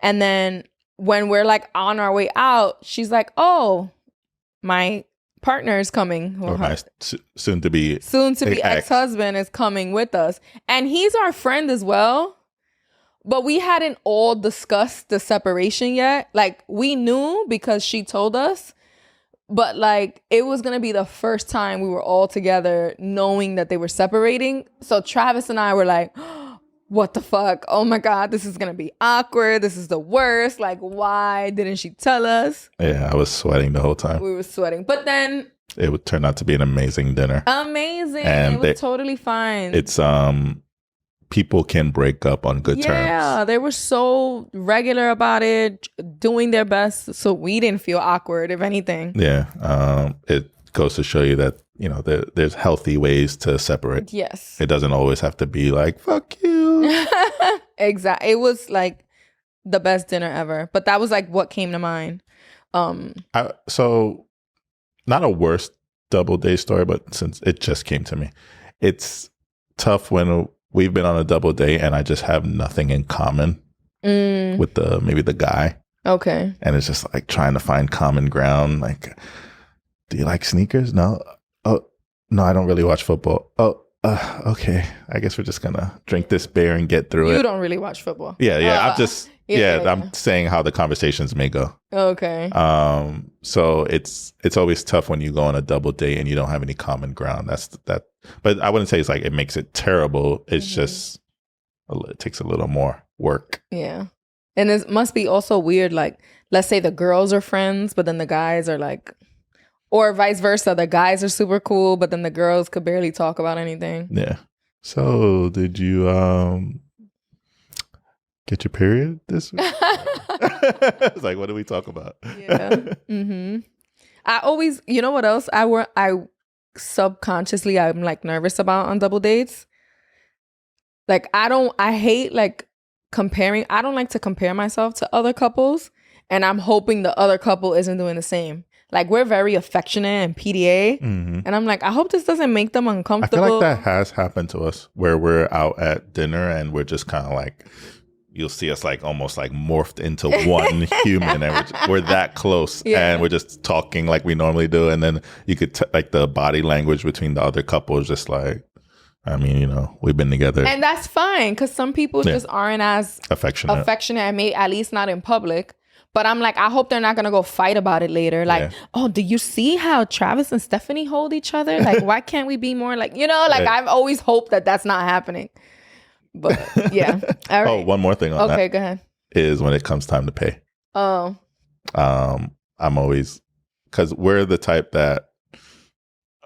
[SPEAKER 2] And then when we're like on our way out, she's like, oh, my partner is coming.
[SPEAKER 1] Or my soon to be
[SPEAKER 2] ex-husband is coming with us. And he's our friend as well. But we hadn't all discussed the separation yet. Like, we knew because she told us. But like, it was going to be the first time we were all together knowing that they were separating. So Travis and I were like, what the fuck? Oh my God, this is going to be awkward. This is the worst. Like, why didn't she tell us?
[SPEAKER 1] Yeah, I was sweating the whole time.
[SPEAKER 2] We were sweating. But then
[SPEAKER 1] it would turn out to be an amazing dinner.
[SPEAKER 2] Amazing. And it was totally fine.
[SPEAKER 1] It's, people can break up on good terms.
[SPEAKER 2] Yeah, they were so regular about it, doing their best. So we didn't feel awkward, if anything.
[SPEAKER 1] Yeah. It goes to show you that, you know, there's healthy ways to separate.
[SPEAKER 2] Yes.
[SPEAKER 1] It doesn't always have to be like, fuck you.
[SPEAKER 2] Exactly. It was like the best dinner ever. But that was like what came to mind.
[SPEAKER 1] So not a worst double date story, but since it just came to me, it's tough when we've been on a double date and I just have nothing in common with maybe the guy.
[SPEAKER 2] Okay.
[SPEAKER 1] And it's just like trying to find common ground. Like, do you like sneakers? No. Oh, no, I don't really watch football. Oh, okay. I guess we're just going to drink this beer and get through it.
[SPEAKER 2] You don't really watch football.
[SPEAKER 1] Yeah. I'm just, I'm saying how the conversations may go.
[SPEAKER 2] Okay.
[SPEAKER 1] So it's always tough when you go on a double date and you don't have any common ground. That's that. But I wouldn't say it's like it makes it terrible. It's just it takes a little more work.
[SPEAKER 2] Yeah. And it must be also weird. Like, let's say the girls are friends, but then the guys are like, or vice versa. The guys are super cool, but then the girls could barely talk about anything.
[SPEAKER 1] Yeah. So did you get your period this week? It's like, what do we talk about?
[SPEAKER 2] Yeah. I always, you know what else? I subconsciously, I'm like nervous about on double dates. Like, I hate like comparing. I don't like to compare myself to other couples, and I'm hoping the other couple isn't doing the same. Like, we're very affectionate and PDA, and I'm like, I hope this doesn't make them uncomfortable.
[SPEAKER 1] I feel like that has happened to us where we're out at dinner and we're just kind of like, you'll see us like almost like morphed into one human, and we're that close, and we're just talking like we normally do, and then you could like the body language between the other couple is just like, I mean, you know, we've been together, and
[SPEAKER 2] that's fine because some people just aren't as affectionate, and maybe at least not in public. But I'm like, I hope they're not going to go fight about it later. Like, oh, do you see how Travis and Stephanie hold each other? Like, why can't we be more like, you know, like I've always hoped that that's not happening. But yeah. All right.
[SPEAKER 1] Oh, one more thing on that.
[SPEAKER 2] Okay, go ahead.
[SPEAKER 1] Is when it comes time to pay.
[SPEAKER 2] Oh.
[SPEAKER 1] I'm always, because we're the type that,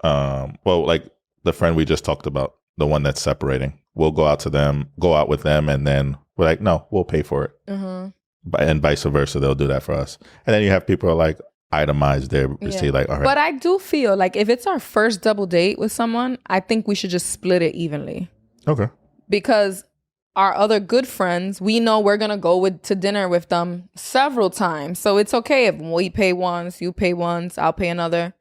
[SPEAKER 1] well, like the friend we just talked about, the one that's separating, we'll go out with them, and then we're like, no, we'll pay for it. Mm-hmm. And vice versa, they'll do that for us. And then you have people who are like, itemize their receipt, like, all right.
[SPEAKER 2] But I do feel like if it's our first double date with someone, I think we should just split it evenly.
[SPEAKER 1] Okay.
[SPEAKER 2] Because our other good friends, we know we're going to go to dinner with them several times. So it's okay if we pay once, you pay once, I'll pay another.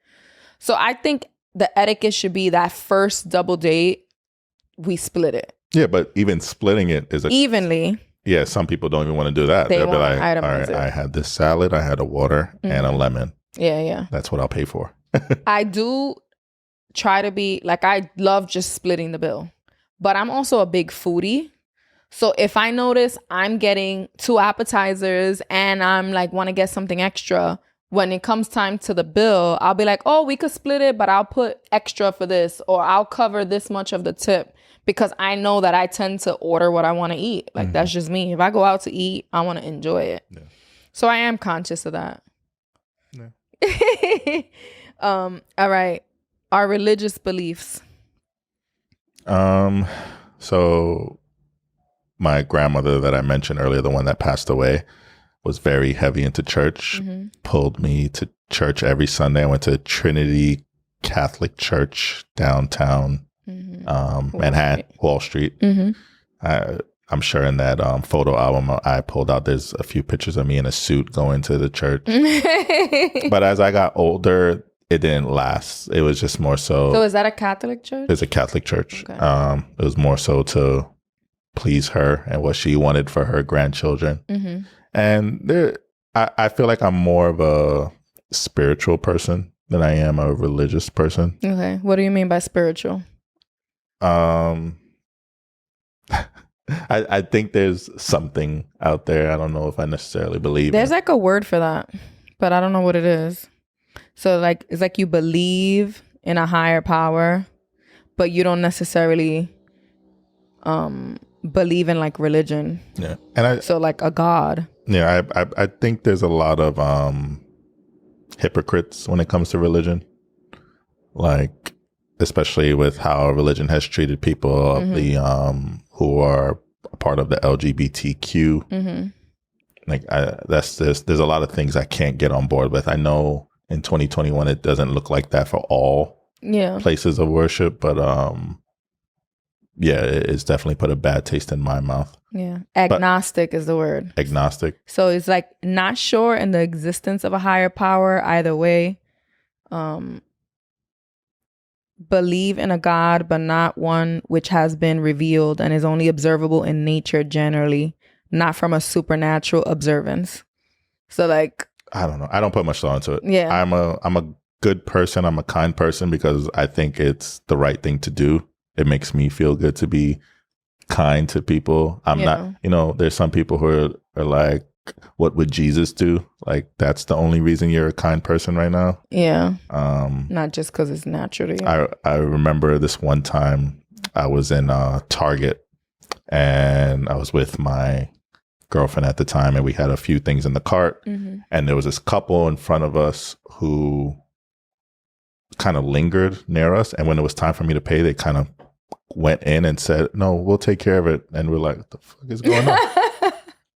[SPEAKER 2] So I think the etiquette should be that first double date, we split it.
[SPEAKER 1] Yeah, but even splitting it is
[SPEAKER 2] evenly.
[SPEAKER 1] Yeah, some people don't even want to do that. They'll be like, all right, I had this salad, I had a water, and a lemon.
[SPEAKER 2] Yeah.
[SPEAKER 1] That's what I'll pay for.
[SPEAKER 2] I do try to be, like, I love just splitting the bill. But I'm also a big foodie. So if I notice I'm getting 2 appetizers and I'm like, want to get something extra, when it comes time to the bill, I'll be like, oh, we could split it, but I'll put extra for this, or I'll cover this much of the tip. Because I know that I tend to order what I want to eat. Like, that's just me. If I go out to eat, I want to enjoy it. Yeah. So I am conscious of that. Yeah. All right. Our religious beliefs.
[SPEAKER 1] So my grandmother that I mentioned earlier, the one that passed away, was very heavy into church, pulled me to church every Sunday. I went to Trinity Catholic Church downtown. Manhattan, Wall Street. I'm sure in that photo album I pulled out, there's a few pictures of me in a suit going to the church. But as I got older, it didn't last. It was just more so.
[SPEAKER 2] So is that a Catholic church?
[SPEAKER 1] It's a Catholic church. Okay. It was more so to please her and what she wanted for her grandchildren. And I feel like I'm more of a spiritual person than I am a religious person.
[SPEAKER 2] Okay. What do you mean by spiritual?
[SPEAKER 1] I think there's something out there. I don't know if I necessarily believe
[SPEAKER 2] there's like a word for that, but I don't know what it is. So like, it's like you believe in a higher power, but you don't necessarily believe in like religion.
[SPEAKER 1] Yeah. And
[SPEAKER 2] so like a God.
[SPEAKER 1] Yeah, I think there's a lot of hypocrites when it comes to religion. Like, especially with how religion has treated people of the who are a part of the LGBTQ. Like, there's a lot of things I can't get on board with. I know in 2021 it doesn't look like that for all places of worship, but it's definitely put a bad taste in my mouth.
[SPEAKER 2] Yeah, agnostic is the word.
[SPEAKER 1] Agnostic.
[SPEAKER 2] So it's like not sure in the existence of a higher power either way. Believe in a God, but not one which has been revealed and is only observable in nature generally, not from a supernatural observance. So like,
[SPEAKER 1] I don't know. I don't put much thought into it.
[SPEAKER 2] Yeah.
[SPEAKER 1] I'm a good person. I'm a kind person because I think it's the right thing to do. It makes me feel good to be kind to people. I'm not, there's some people who are like, what would Jesus do? Like, that's the only reason you're a kind person right now.
[SPEAKER 2] Yeah. Not just because it's natural to you.
[SPEAKER 1] I remember this one time I was in Target and I was with my girlfriend at the time, and we had a few things in the cart, and there was this couple in front of us who kind of lingered near us, and when it was time for me to pay, they kind of went in and said, no, we'll take care of it. And we're like, what the fuck is going on?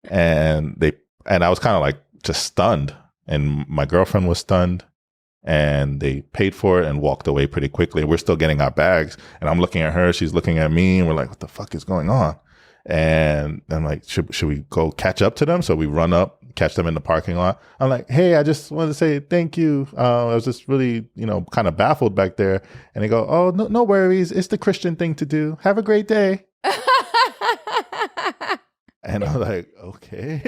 [SPEAKER 1] And I was kind of like just stunned, and my girlfriend was stunned, and they paid for it and walked away pretty quickly. We're still getting our bags, and I'm looking at her, she's looking at me, and we're like, what the fuck is going on? And I'm like, should we go catch up to them? So we run up, catch them in the parking lot. I'm like, hey, I just wanted to say thank you. I was just really, kind of baffled back there. And they go, oh, no worries. It's the Christian thing to do. Have a great day. And I'm like, okay.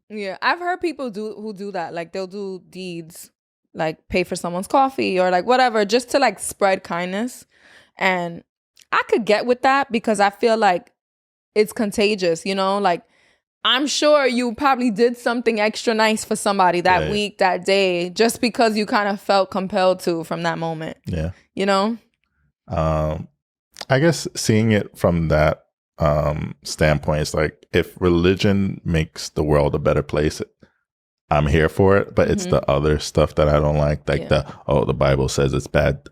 [SPEAKER 2] Yeah, I've heard people who do that. Like they'll do deeds, like pay for someone's coffee or like whatever, just to like spread kindness. And I could get with that because I feel like it's contagious, like I'm sure you probably did something extra nice for somebody that week, that day, just because you kind of felt compelled to from that moment.
[SPEAKER 1] Yeah.
[SPEAKER 2] I
[SPEAKER 1] guess seeing it from that standpoint, it's like if religion makes the world a better place, I'm here for it, but it's the other stuff that I don't like the Bible says it's bad,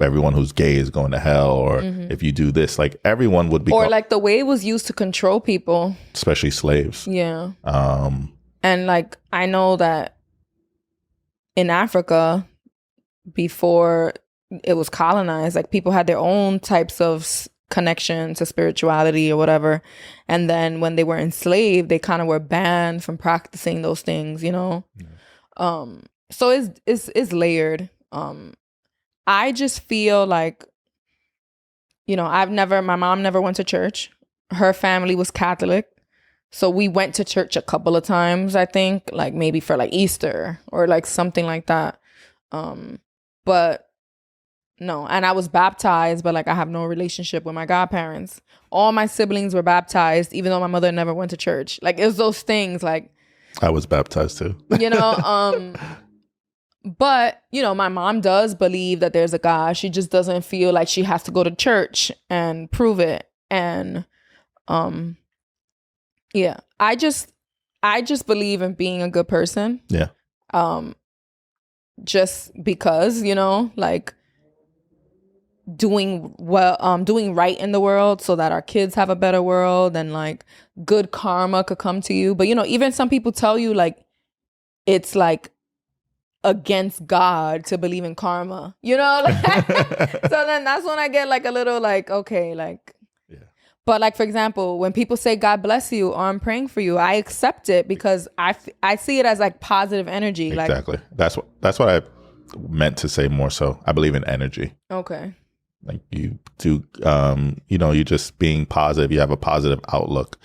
[SPEAKER 1] everyone who's gay is going to hell, or if you do this, like everyone would be,
[SPEAKER 2] or like the way it was used to control people,
[SPEAKER 1] especially slaves.
[SPEAKER 2] Yeah. And like I know that in Africa before it was colonized, like people had their own types of connection to spirituality or whatever, and then when they were enslaved, they kind of were banned from practicing those things. So it's layered. I just feel like, my mom never went to church. Her family was Catholic. So we went to church a couple of times, I think, like maybe for like Easter or like something like that. But no, and I was baptized, but like I have no relationship with my godparents. All my siblings were baptized, even though my mother never went to church. Like it was those things like.
[SPEAKER 1] I was baptized too.
[SPEAKER 2] But, my mom does believe that there's a God. She just doesn't feel like she has to go to church and prove it. And, yeah, I just believe in being a good person.
[SPEAKER 1] Yeah.
[SPEAKER 2] Just because, like doing right in the world so that our kids have a better world and like good karma could come to you. But, even some people tell you like, it's like, against God to believe in karma, so then that's when I get like a little like, okay, like, yeah. But like, for example, when people say God bless you or I'm praying for you, I accept it because I see it as like positive energy.
[SPEAKER 1] Exactly. That's what I meant to say more so. I believe in energy.
[SPEAKER 2] Okay.
[SPEAKER 1] Like you do, you just being positive, you have a positive outlook.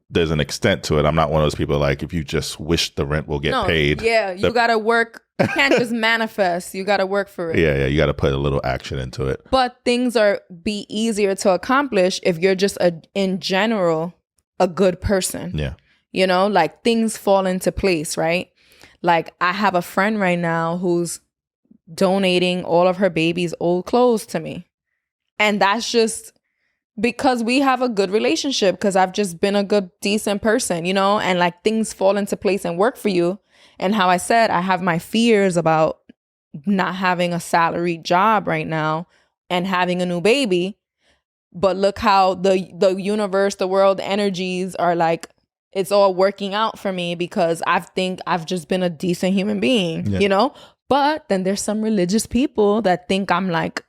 [SPEAKER 1] There's an extent to it. I'm not one of those people like if you just wish the rent will get paid.
[SPEAKER 2] Yeah, you got to work. You can't just manifest. You got to work for it.
[SPEAKER 1] Yeah, you got to put a little action into it.
[SPEAKER 2] But things be easier to accomplish if you're just in general a good person.
[SPEAKER 1] Yeah.
[SPEAKER 2] Like things fall into place, right? Like I have a friend right now who's donating all of her baby's old clothes to me. And that's just because we have a good relationship, because I've just been a good, decent person, and like things fall into place and work for you. And how I said, I have my fears about not having a salaried job right now and having a new baby. But look how the universe, the world energies are like, it's all working out for me because I think I've just been a decent human being, But then there's some religious people that think I'm like,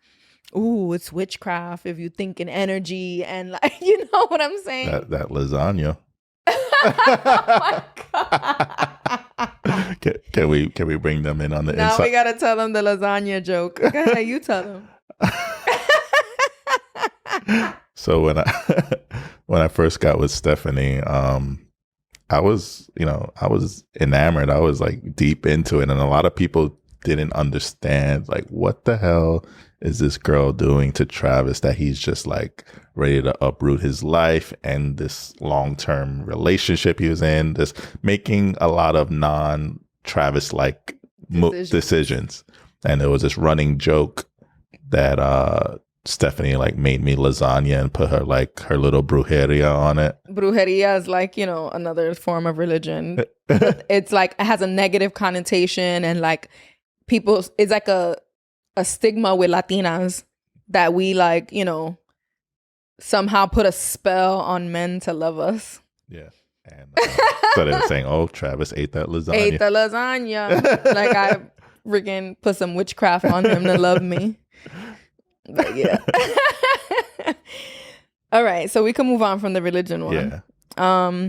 [SPEAKER 2] ooh, it's witchcraft if you think in energy and like, you know what I'm saying?
[SPEAKER 1] That lasagna.
[SPEAKER 2] Oh my God.
[SPEAKER 1] Can we bring them in on the inside?
[SPEAKER 2] Now we gotta tell them the lasagna joke. Go ahead, you tell them.
[SPEAKER 1] So when I first got with Stephanie, I was enamored. I was like deep into it, and a lot of people didn't understand like what the hell is this girl doing to Travis that he's just like ready to uproot his life and this long-term relationship he was in, just making a lot of non-Travis like decisions. And there was this running joke that Stephanie like made me lasagna and put her little brujeria on it.
[SPEAKER 2] Brujeria is like, another form of religion. It's like, it has a negative connotation and like people, it's like a stigma with Latinas that we like, somehow put a spell on men to love us.
[SPEAKER 1] Yeah. And so they were saying, oh, Travis ate that lasagna.
[SPEAKER 2] Ate the lasagna. Like I freaking put some witchcraft on him to love me. But yeah. All right, so we can move on from the religion one. Yeah.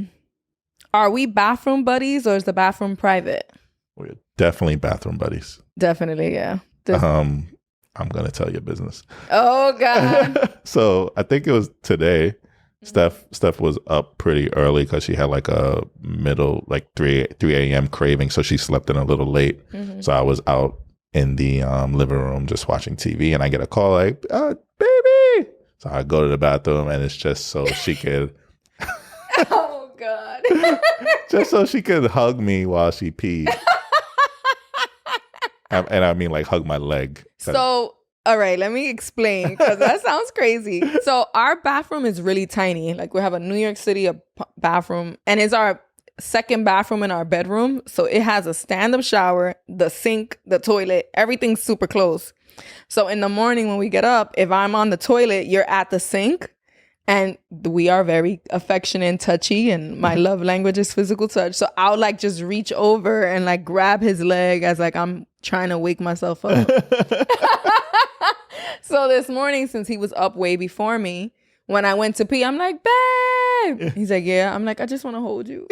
[SPEAKER 2] Are we bathroom buddies or is the bathroom private?
[SPEAKER 1] We're definitely bathroom buddies.
[SPEAKER 2] Definitely, yeah.
[SPEAKER 1] I'm gonna tell your business.
[SPEAKER 2] Oh God.
[SPEAKER 1] So I think it was today. Steph was up pretty early because she had like a middle, like 3 a.m. craving, so she slept in a little late. So I was out in the living room just watching TV, and I get a call like, "Baby!" So I go to the bathroom, and it's just so she could.
[SPEAKER 2] Oh God.
[SPEAKER 1] Just so she could hug me while she peed. And I mean, like, hug my leg.
[SPEAKER 2] So, all right, let me explain because that sounds crazy. So our bathroom is really tiny. Like we have a New York City bathroom, and it's our second bathroom in our bedroom. So it has a stand-up shower, the sink, the toilet, everything's super close. So in the morning when we get up, if I'm on the toilet, you're at the sink. And we are very affectionate and touchy, and my love language is physical touch. So I'll like just reach over and like grab his leg as like I'm trying to wake myself up. So this morning, since he was up way before me, when I went to pee, I'm like, babe. He's like, yeah. I'm like, I just want to hold you.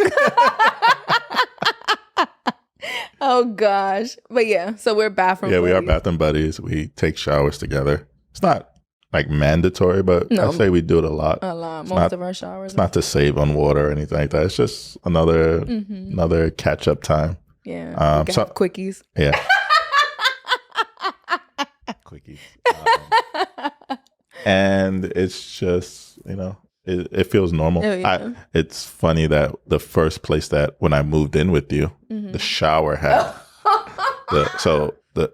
[SPEAKER 2] Oh gosh. But yeah, so we're bathroom buddies.
[SPEAKER 1] We are bathroom buddies. We take showers together. It's not like mandatory, but I say we do it a lot.
[SPEAKER 2] A lot. Most of our showers.
[SPEAKER 1] It's not to save on water or anything like that. It's just another catch up time.
[SPEAKER 2] Yeah. So quickies.
[SPEAKER 1] Yeah. Quickies. And it's just, it feels normal. Oh, yeah. It's funny that the first place that when I moved in with you, the shower had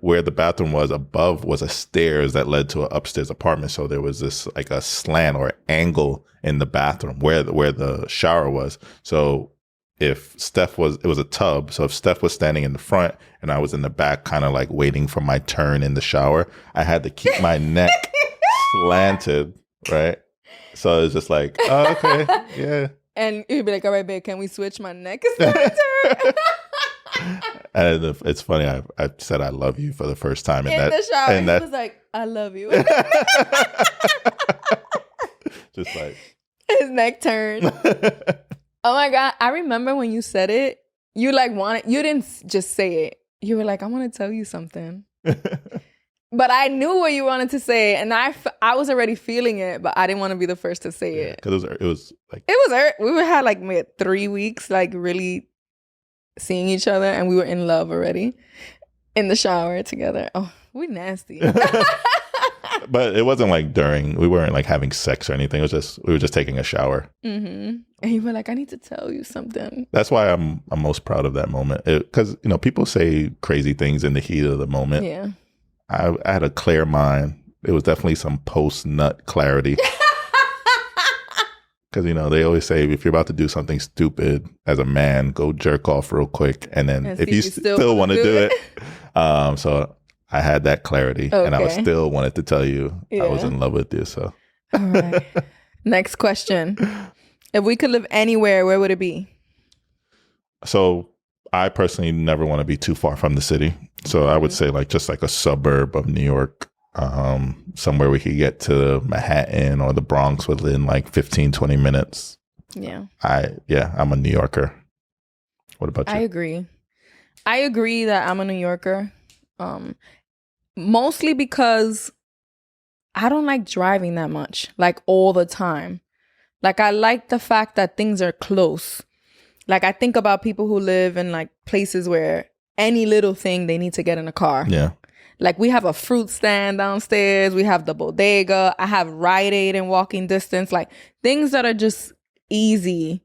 [SPEAKER 1] where the bathroom was above was a stairs that led to an upstairs apartment. So there was this like a slant or angle in the bathroom where the shower was. So if it was a tub. So if Steph was standing in the front and I was in the back, kind of like waiting for my turn in the shower, I had to keep my neck slanted, right? So it's just like, oh, okay, yeah.
[SPEAKER 2] And you'd be like, all right, babe, can we switch? My neck is slanted.
[SPEAKER 1] And it's funny, I said I love you for the first time
[SPEAKER 2] in the shower. And he was like, I love you.
[SPEAKER 1] Just like
[SPEAKER 2] his neck turned. Oh my God. I remember when you said it, you didn't just say it. You were like, I want to tell you something. But I knew what you wanted to say, and I was already feeling it, but I didn't want to be the first to say it.
[SPEAKER 1] Because it was
[SPEAKER 2] we had like 3 weeks, like really seeing each other, and we were in love already in the shower together. Oh, we nasty.
[SPEAKER 1] But it wasn't like we weren't like having sex or anything. It was we were just taking a shower.
[SPEAKER 2] And you were like, I need to tell you something.
[SPEAKER 1] That's why I'm most proud of that moment. Because, people say crazy things in the heat of the moment.
[SPEAKER 2] Yeah.
[SPEAKER 1] I had a clear mind. It was definitely some post-nut clarity. Because, they always say if you're about to do something stupid as a man, go jerk off real quick. And then if you still want to do it. So I had that clarity. Okay. And I still wanted to tell you I was in love with you. So.
[SPEAKER 2] All right. Next question. If we could live anywhere, where would it be?
[SPEAKER 1] So I personally never want to be too far from the city. So I would say just like a suburb of New York, somewhere we could get to Manhattan or the Bronx within like 15, 20 minutes.
[SPEAKER 2] Yeah.
[SPEAKER 1] I'm a New Yorker. What about you?
[SPEAKER 2] I agree that I'm a New Yorker. Mostly because I don't like driving that much, like all the time. Like I like the fact that things are close. Like I think about people who live in like places where any little thing they need to get in a car.
[SPEAKER 1] Yeah.
[SPEAKER 2] Like we have a fruit stand downstairs. We have the bodega. I have Rite Aid in walking distance. Like things that are just easy.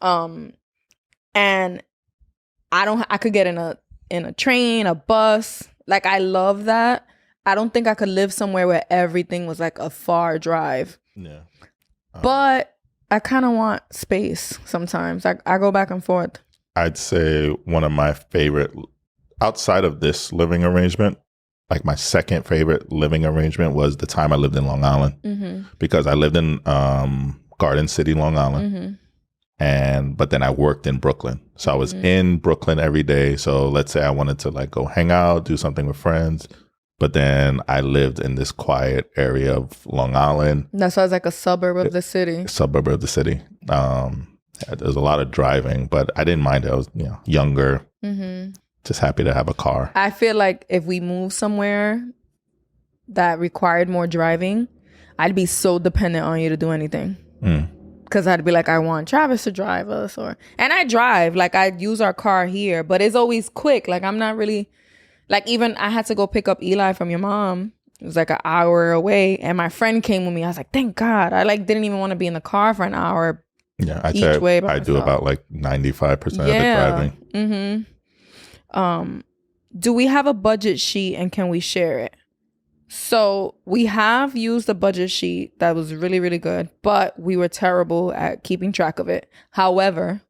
[SPEAKER 2] And I could get in a train, a bus. Like I love that. I don't think I could live somewhere where everything was like a far drive.
[SPEAKER 1] Yeah.
[SPEAKER 2] But I kind of want space sometimes. I go back and forth.
[SPEAKER 1] I'd say one of my favorite, outside of this living arrangement, like my second favorite living arrangement was the time I lived in Long Island. Because I lived in Garden City, Long Island. But then I worked in Brooklyn. So I was in Brooklyn every day. So let's say I wanted to like go hang out, do something with friends. But then I lived in this quiet area of Long Island.
[SPEAKER 2] That sounds like a suburb of the city.
[SPEAKER 1] Suburb of the city. There was a lot of driving, but I didn't mind it. I was, younger. Mm-hmm. Just happy to have a car.
[SPEAKER 2] I feel like if we moved somewhere that required more driving, I'd be so dependent on you to do anything. Because I'd be like, I want Travis to drive us. And I drive. Like, I use our car here, but it's always quick. Like, I'm not really... Like, even I had to go pick up Eli from your mom. It was like an hour away. And my friend came with me. I was like, thank God. I didn't even want to be in the car for an hour.
[SPEAKER 1] Yeah, I do about like 95% of the driving.
[SPEAKER 2] Mm-hmm. Do we have a budget sheet and can we share it? So we have used a budget sheet that was really, really good, but we were terrible at keeping track of it. However,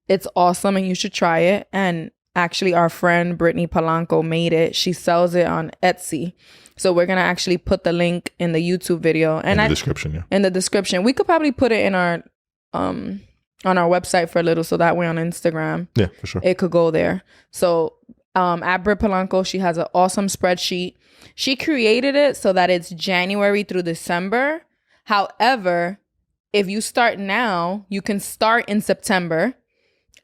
[SPEAKER 2] it's awesome and you should try it. And actually, our friend Brittany Polanco made it. She sells it on Etsy. So we're going to actually put the link in the YouTube video. And in the description, yeah. In the description. We could probably put it in our on our website for a little, so that way on Instagram.
[SPEAKER 1] Yeah, for sure.
[SPEAKER 2] It could go there. So at Britt Polanco, she has an awesome spreadsheet. She created it so that it's January through December. However, if you start now, you can start in September.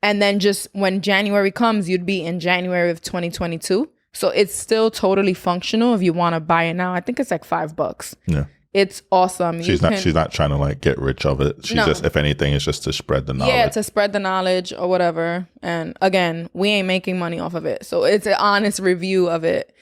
[SPEAKER 2] And then just when January comes, you'd be in January of 2022. So it's still totally functional if you want to buy it now. I think it's like $5. Yeah. It's awesome.
[SPEAKER 1] She's not trying to like get rich of it. She's just, if anything, it's just to spread the knowledge.
[SPEAKER 2] Yeah, to spread the knowledge or whatever. And again, we ain't making money off of it. So it's an honest review of it.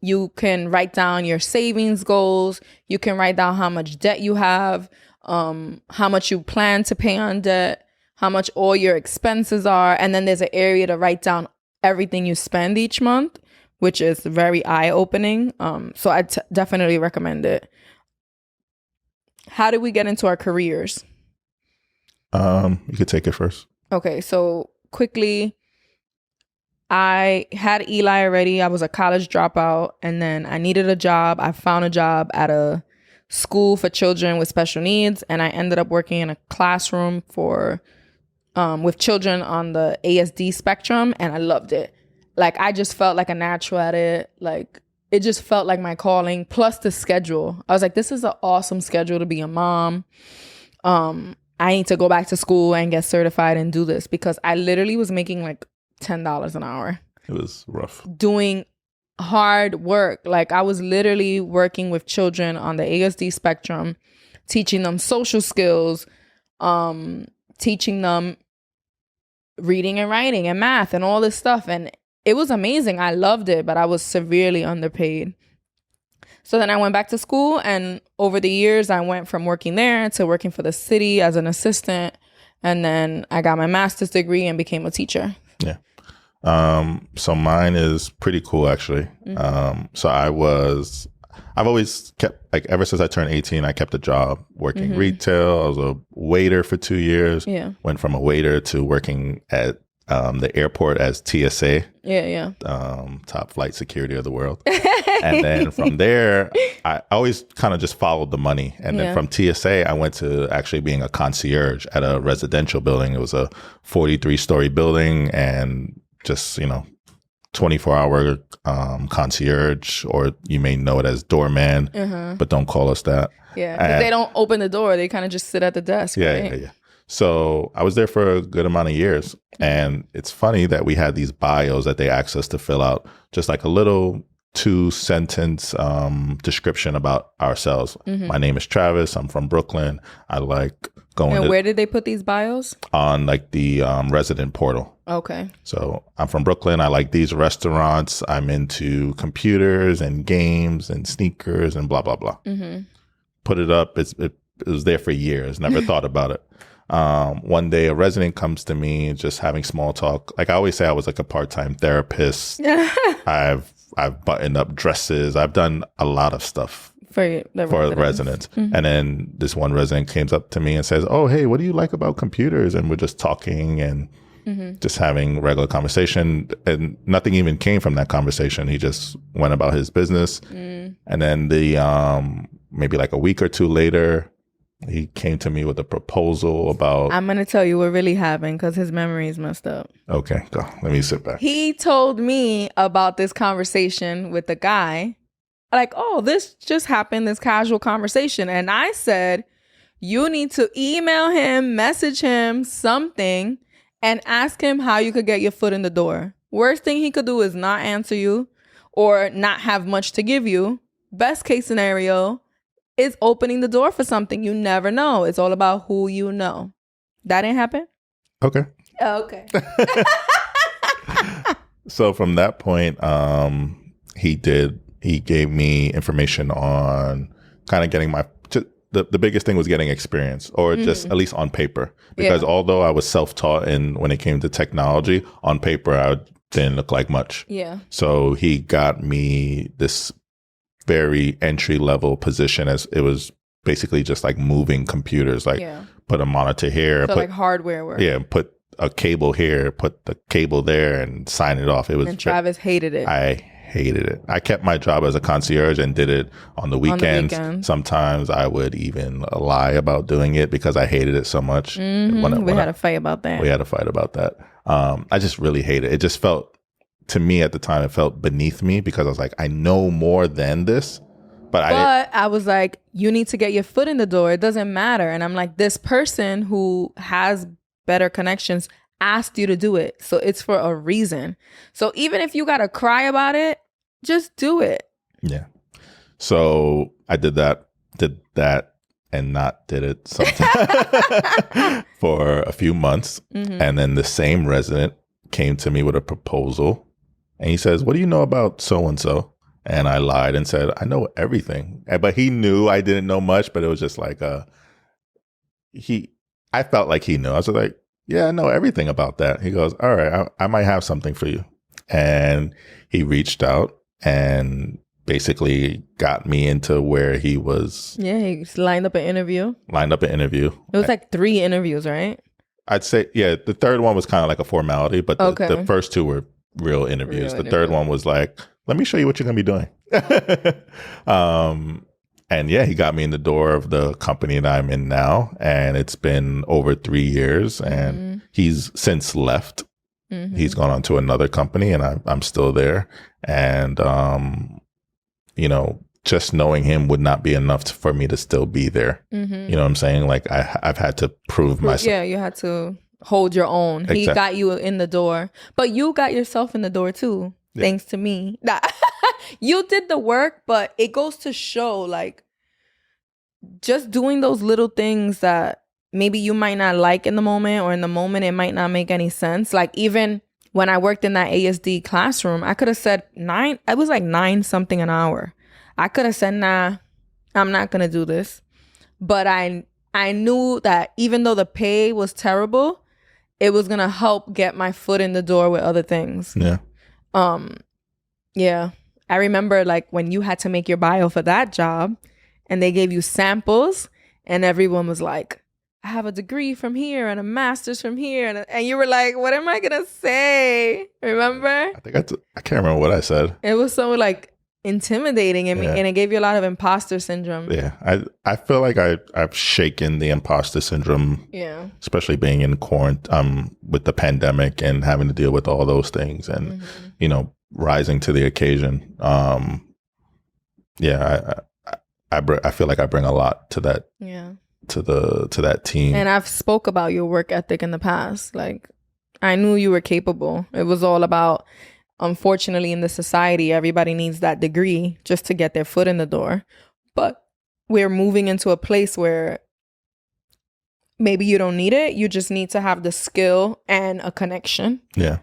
[SPEAKER 2] You can write down your savings goals. You can write down how much debt you have, how much you plan to pay on debt, how much all your expenses are. And then there's an area to write down everything you spend each month, which is very eye-opening. So I definitely recommend it. How did we get into our careers?
[SPEAKER 1] You could take it first.
[SPEAKER 2] Okay, so quickly, I had Eli already. I was a college dropout, and then I needed a job. I found a job at a school for children with special needs, and I ended up working in a classroom for with children on the ASD spectrum, and I loved it. Like, I just felt like a natural at it. Like, it just felt like my calling, plus the schedule. I was like, this is an awesome schedule to be a mom. I need to go back to school and get certified and do this, because I literally was making like $10 an hour.
[SPEAKER 1] It was rough.
[SPEAKER 2] Doing hard work. Like, I was literally working with children on the ASD spectrum, teaching them social skills, teaching them reading and writing and math and all this stuff. And it was amazing. I loved it, but I was severely underpaid. So then I went back to school, and over the years, I went from working there to working for the city as an assistant. And then I got my master's degree and became a teacher.
[SPEAKER 1] Yeah. So mine is pretty cool, actually. Mm-hmm. So I've always kept, like, ever since I turned 18, I kept a job working retail. I was a waiter for 2 years. Yeah. Went from a waiter to working at the airport as TSA.
[SPEAKER 2] Yeah.
[SPEAKER 1] Top flight security of the world. And then from there, I always kind of just followed the money. And then from TSA, I went to actually being a concierge at a residential building. It was a 43-story building, and just, 24-hour concierge, or you may know it as doorman, but don't call us that.
[SPEAKER 2] Yeah, because they don't open the door. They kind of just sit at the desk.
[SPEAKER 1] Yeah,
[SPEAKER 2] right?
[SPEAKER 1] yeah. So I was there for a good amount of years. And it's funny that we had these bios that they asked us to fill out, just like a little 2-sentence description about ourselves. My name is Travis. I'm from Brooklyn. I like going
[SPEAKER 2] And where did they put these bios?
[SPEAKER 1] On like the resident portal.
[SPEAKER 2] Okay.
[SPEAKER 1] So I'm from Brooklyn. I like these restaurants. I'm into computers and games and sneakers and blah, blah, blah. Put it up. It was there for years. Never thought about it. One day a resident comes to me just having small talk. Like, I always say, I was like a part-time therapist. I've buttoned up dresses. I've done a lot of stuff
[SPEAKER 2] for the
[SPEAKER 1] residents. And then this one resident came up to me and says, "Oh, hey, what do you like about computers?" And we're just talking and just having regular conversation. And nothing even came from that conversation. He just went about his business. And then maybe like a week or two later, he came to me with a proposal about...
[SPEAKER 2] I'm going to tell you what really happened, because his memory is messed up.
[SPEAKER 1] Okay, go. Let me sit back.
[SPEAKER 2] He told me about this conversation with the guy, like, oh, this just happened, this casual conversation. And I said, you need to email him, message him, something, and ask him how you could get your foot in the door. Worst thing he could do is not answer you or not have much to give you. Best case scenario is opening the door for something. You never know. It's all about who you know. That didn't happen?
[SPEAKER 1] Okay.
[SPEAKER 2] Oh, okay.
[SPEAKER 1] So from that point, he gave me information on kind of getting the biggest thing was getting experience, or just at least on paper, because although I was self-taught and when it came to technology, on paper, I didn't look like much.
[SPEAKER 2] Yeah.
[SPEAKER 1] So he got me this very entry level position, as it was basically just like moving computers, like put a monitor here,
[SPEAKER 2] so like hardware work.
[SPEAKER 1] Yeah, put a cable here, put the cable there, and sign it off. It was. And
[SPEAKER 2] Travis hated it.
[SPEAKER 1] I hated it. I kept my job as a concierge and did it on the weekends. Sometimes I would even lie about doing it because I hated it so much.
[SPEAKER 2] We had a fight about that.
[SPEAKER 1] I just really hated it. It just felt, to me at the time, it felt beneath me because I was like, I know more than this. But I
[SPEAKER 2] was like, you need to get your foot in the door. It doesn't matter. And I'm like, this person who has better connections asked you to do it. So it's for a reason. So even if you got to cry about it, just do it.
[SPEAKER 1] Yeah. So I did that, and not did it sometime for a few months. And then the same resident came to me with a proposal, and he says, what do you know about so-and-so? And I lied and said, I know everything. But he knew I didn't know much, but it was just like, I felt like he knew. I was like, yeah, I know everything about that. He goes, all right, I might have something for you. And he reached out and basically got me into where he was.
[SPEAKER 2] Yeah, he lined up an interview. It was like 3 interviews, right?
[SPEAKER 1] I'd say, yeah, the third one was kind of like a formality, but the first 2 were real interviews. The third one was like, let me show you what you're going to be doing. And yeah, he got me in the door of the company that I'm in now. And it's been over 3 years, and he's since left. He's gone on to another company, and I'm still there. And, just knowing him would not be enough for me to still be there. You know what I'm saying? Like I've had to prove myself.
[SPEAKER 2] Yeah, you had to hold your own. Exactly. He got you in the door, but you got yourself in the door too. Yeah. Thanks to me. You did the work, but it goes to show, like, just doing those little things that maybe you might not like in the moment, or in the moment it might not make any sense. Like, even when I worked in that ASD classroom, I could have said it was like 9 something an hour. I could have said, nah, I'm not going to do this. But I knew that even though the pay was terrible, it was going to help get my foot in the door with other things.
[SPEAKER 1] Yeah.
[SPEAKER 2] Yeah. I remember, like, when you had to make your bio for that job and they gave you samples and everyone was like, I have a degree from here and a master's from here. And you were like, what am I going to say? Remember?
[SPEAKER 1] I can't remember what I said.
[SPEAKER 2] It was so, like, intimidating and it gave you a lot of imposter syndrome.
[SPEAKER 1] Yeah. I feel like I've shaken the imposter syndrome.
[SPEAKER 2] Yeah. Especially
[SPEAKER 1] being in quarantine with the pandemic and having to deal with all those things and, rising to the occasion. I feel like I bring a lot to that.
[SPEAKER 2] Yeah.
[SPEAKER 1] To that team.
[SPEAKER 2] And I've spoke about your work ethic in the past. Like, I knew you were capable. It was all about, unfortunately, in the society, everybody needs that degree just to get their foot in the door. But we're moving into a place where maybe you don't need it. You just need to have the skill and a connection.
[SPEAKER 1] Yeah.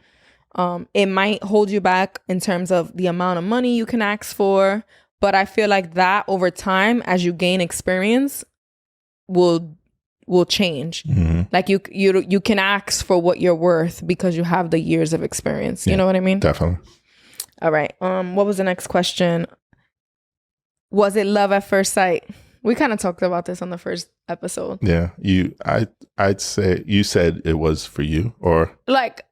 [SPEAKER 2] It might hold you back in terms of the amount of money you can ask for. But I feel like that over time, as you gain experience, will change. Like you can ask for what you're worth because you have the years of experience. You know what I mean?
[SPEAKER 1] Definitely.
[SPEAKER 2] All right. What was the next question? Was it love at first sight? We kind of talked about this on the first episode.
[SPEAKER 1] Yeah. I'd say you said it was for you, or
[SPEAKER 2] like,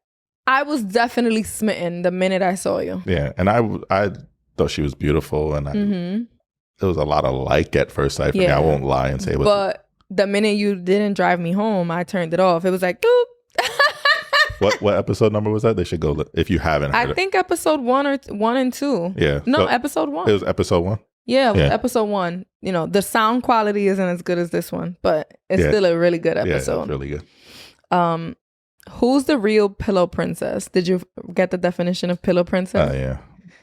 [SPEAKER 2] I was definitely smitten the minute I saw you.
[SPEAKER 1] Yeah. And I thought she was beautiful, and there was a lot of like at first sight for me. I won't lie and say it was.
[SPEAKER 2] But the minute you didn't drive me home, I turned it off. It was like, doop.
[SPEAKER 1] What episode number was that? They should go if you haven't heard
[SPEAKER 2] I think episode 1 and 2.
[SPEAKER 1] Yeah.
[SPEAKER 2] No,
[SPEAKER 1] so
[SPEAKER 2] episode 1.
[SPEAKER 1] It was episode 1?
[SPEAKER 2] Yeah, it was episode 1. You know, the sound quality isn't as good as this one, but it's still a really good episode.
[SPEAKER 1] Yeah, it's really good.
[SPEAKER 2] Who's the real pillow princess? Did you get the definition of pillow princess?
[SPEAKER 1] Yeah.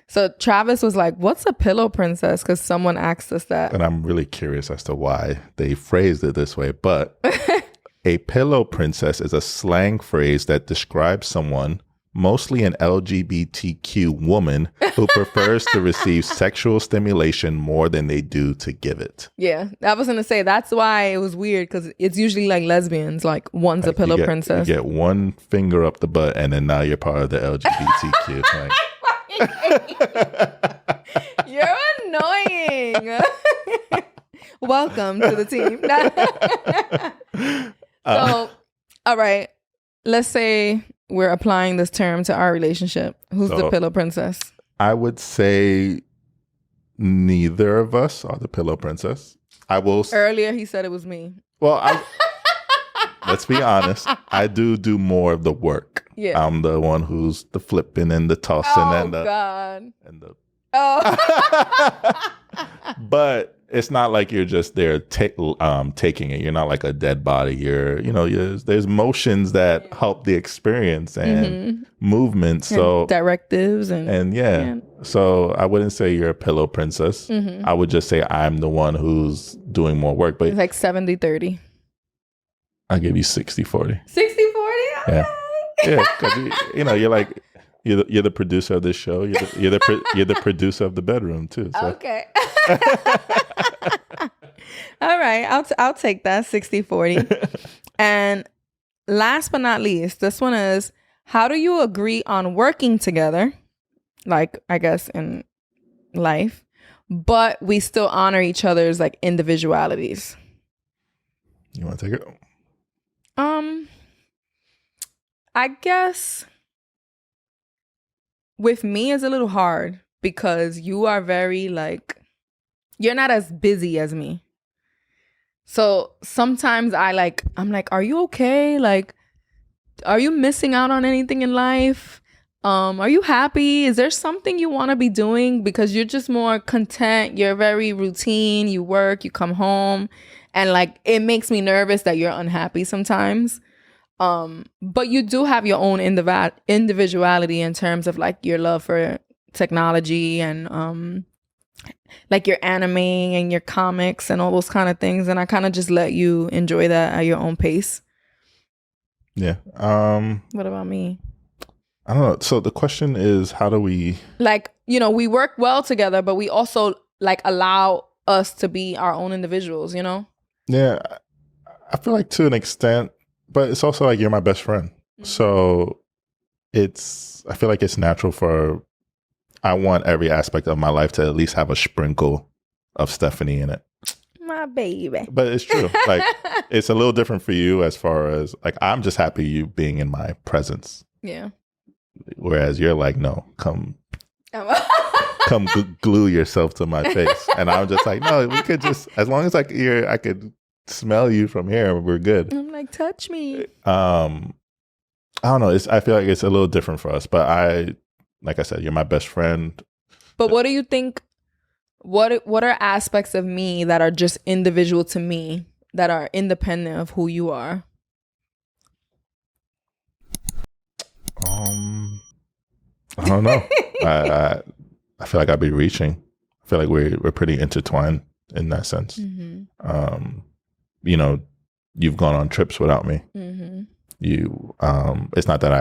[SPEAKER 2] So Travis was like, what's a pillow princess? Because someone asked us that.
[SPEAKER 1] And I'm really curious as to why they phrased it this way. But a pillow princess is a slang phrase that describes someone, mostly an LGBTQ woman, who prefers to receive sexual stimulation more than they do to give it.
[SPEAKER 2] Yeah, I was going to say, that's why it was weird, because it's usually like lesbians, like one's a pillow princess.
[SPEAKER 1] You get one finger up the butt and then now you're part of the LGBTQ. Like,
[SPEAKER 2] you're annoying. Welcome to the team. So, all right. Let's say we're applying this term to our relationship. Who's the pillow princess?
[SPEAKER 1] I would say neither of us are the pillow princess.
[SPEAKER 2] Earlier he said it was me.
[SPEAKER 1] Well, let's be honest. I do more of the work.
[SPEAKER 2] Yeah.
[SPEAKER 1] I'm the one who's the flipping and the tossing
[SPEAKER 2] God.
[SPEAKER 1] But it's not like you're just there taking it. You're not like a dead body. There's motions that help the experience and movement. So
[SPEAKER 2] directives and
[SPEAKER 1] So I wouldn't say you're a pillow princess. I would just say I'm the one who's doing more work. But
[SPEAKER 2] it's like 70-30.
[SPEAKER 1] I'll give you 60-40.
[SPEAKER 2] 60-40? Okay.
[SPEAKER 1] Yeah, because you're like you're the producer of this show. You're the producer of the bedroom too. So.
[SPEAKER 2] Okay. All right, I'll take that 60-40. And last but not least, this one is: how do you agree on working together? Like, I guess in life, but we still honor each other's like individualities.
[SPEAKER 1] You want to take it?
[SPEAKER 2] I guess with me it's a little hard because you are very you're not as busy as me. So sometimes I'm like, are you okay? Like, are you missing out on anything in life? Are you happy? Is there something you want to be doing? Because you're just more content. You're very routine. You work, you come home. And like, it makes me nervous that you're unhappy sometimes. But you do have your own individuality in terms of like your love for technology and like your anime and your comics and all those kind of things. And I kind of just let you enjoy that at your own pace.
[SPEAKER 1] Yeah.
[SPEAKER 2] What about me?
[SPEAKER 1] I don't know. So the question is, how do we
[SPEAKER 2] we work well together, but we also allow us to be our own individuals,
[SPEAKER 1] Yeah. I feel like to an extent, but it's also like you're my best friend. Mm-hmm. So I feel like it's natural I want every aspect of my life to at least have a sprinkle of Stephanie in it.
[SPEAKER 2] My baby.
[SPEAKER 1] But it's true. Like, it's a little different for you as far as like, I'm just happy you being in my presence.
[SPEAKER 2] Yeah.
[SPEAKER 1] Whereas you're like, no, come glue yourself to my face. And I'm just like, no, we could just, as long as I could smell you from here, we're good.
[SPEAKER 2] I'm like, touch me.
[SPEAKER 1] I don't know. I feel like it's a little different for us, but like I said, you're my best friend.
[SPEAKER 2] But what do you think? What are aspects of me that are just individual to me that are independent of who you are?
[SPEAKER 1] I don't know. I feel like I'd be reaching. I feel like we're pretty intertwined in that sense. Mm-hmm. You've gone on trips without me. Mm-hmm. It's not that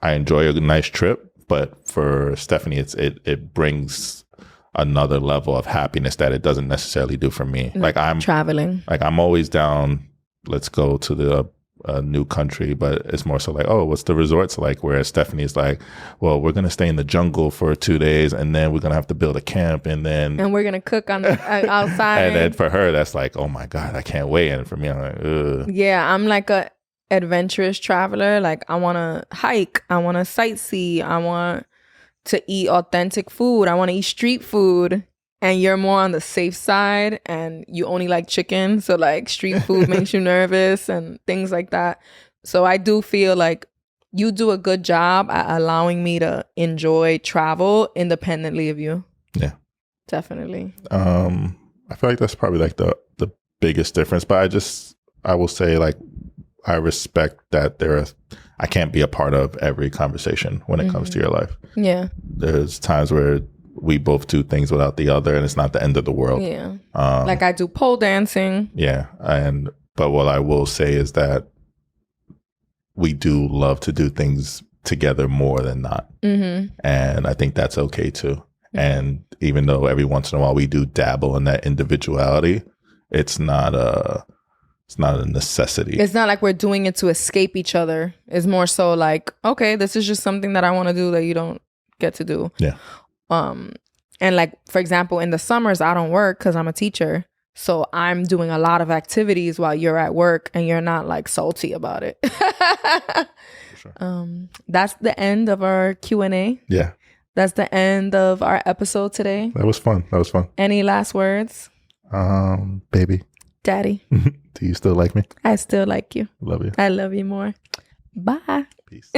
[SPEAKER 1] I enjoy a nice trip, but for Stephanie, it brings another level of happiness that it doesn't necessarily do for me. Like I'm
[SPEAKER 2] traveling.
[SPEAKER 1] Like I'm always down. Let's go to a new country, but it's more so like, oh, what's the resorts like? Whereas Stephanie's like, well, we're gonna stay in the jungle for 2 days, and then we're gonna have to build a camp, and we're
[SPEAKER 2] gonna cook on outside.
[SPEAKER 1] And then for her, that's like, oh my god, I can't wait. And for me, I'm like, ugh.
[SPEAKER 2] Yeah, I'm like a adventurous traveler. Like I want to hike, I want to sightsee, I want to eat authentic food, I want to eat street food. And you're more on the safe side and you only like chicken, so like street food makes you nervous and things like that. So I do feel like you do a good job at allowing me to enjoy travel independently of you.
[SPEAKER 1] Yeah.
[SPEAKER 2] Definitely.
[SPEAKER 1] I feel like that's probably like the biggest difference. But I will say, like, I respect that I can't be a part of every conversation when it comes to your life.
[SPEAKER 2] Yeah.
[SPEAKER 1] There's times where we both do things without the other, and it's not the end of the world.
[SPEAKER 2] Yeah. Like I do pole dancing.
[SPEAKER 1] Yeah. But what I will say is that we do love to do things together more than not. And I think that's okay too. And even though every once in a while we do dabble in that individuality, it's not a necessity.
[SPEAKER 2] It's not like we're doing it to escape each other. It's more so like, okay, this is just something that I want to do that you don't get to do.
[SPEAKER 1] Yeah.
[SPEAKER 2] And like, for example, in the summers, I don't work because I'm a teacher. So I'm doing a lot of activities while you're at work and you're not like salty about it.
[SPEAKER 1] Sure.
[SPEAKER 2] That's the end of our Q&A.
[SPEAKER 1] Yeah.
[SPEAKER 2] That's the end of our episode today.
[SPEAKER 1] That was fun.
[SPEAKER 2] Any last words?
[SPEAKER 1] Baby.
[SPEAKER 2] Daddy.
[SPEAKER 1] Do you still like me?
[SPEAKER 2] I still like you.
[SPEAKER 1] Love you.
[SPEAKER 2] I love you more. Bye.
[SPEAKER 1] Peace.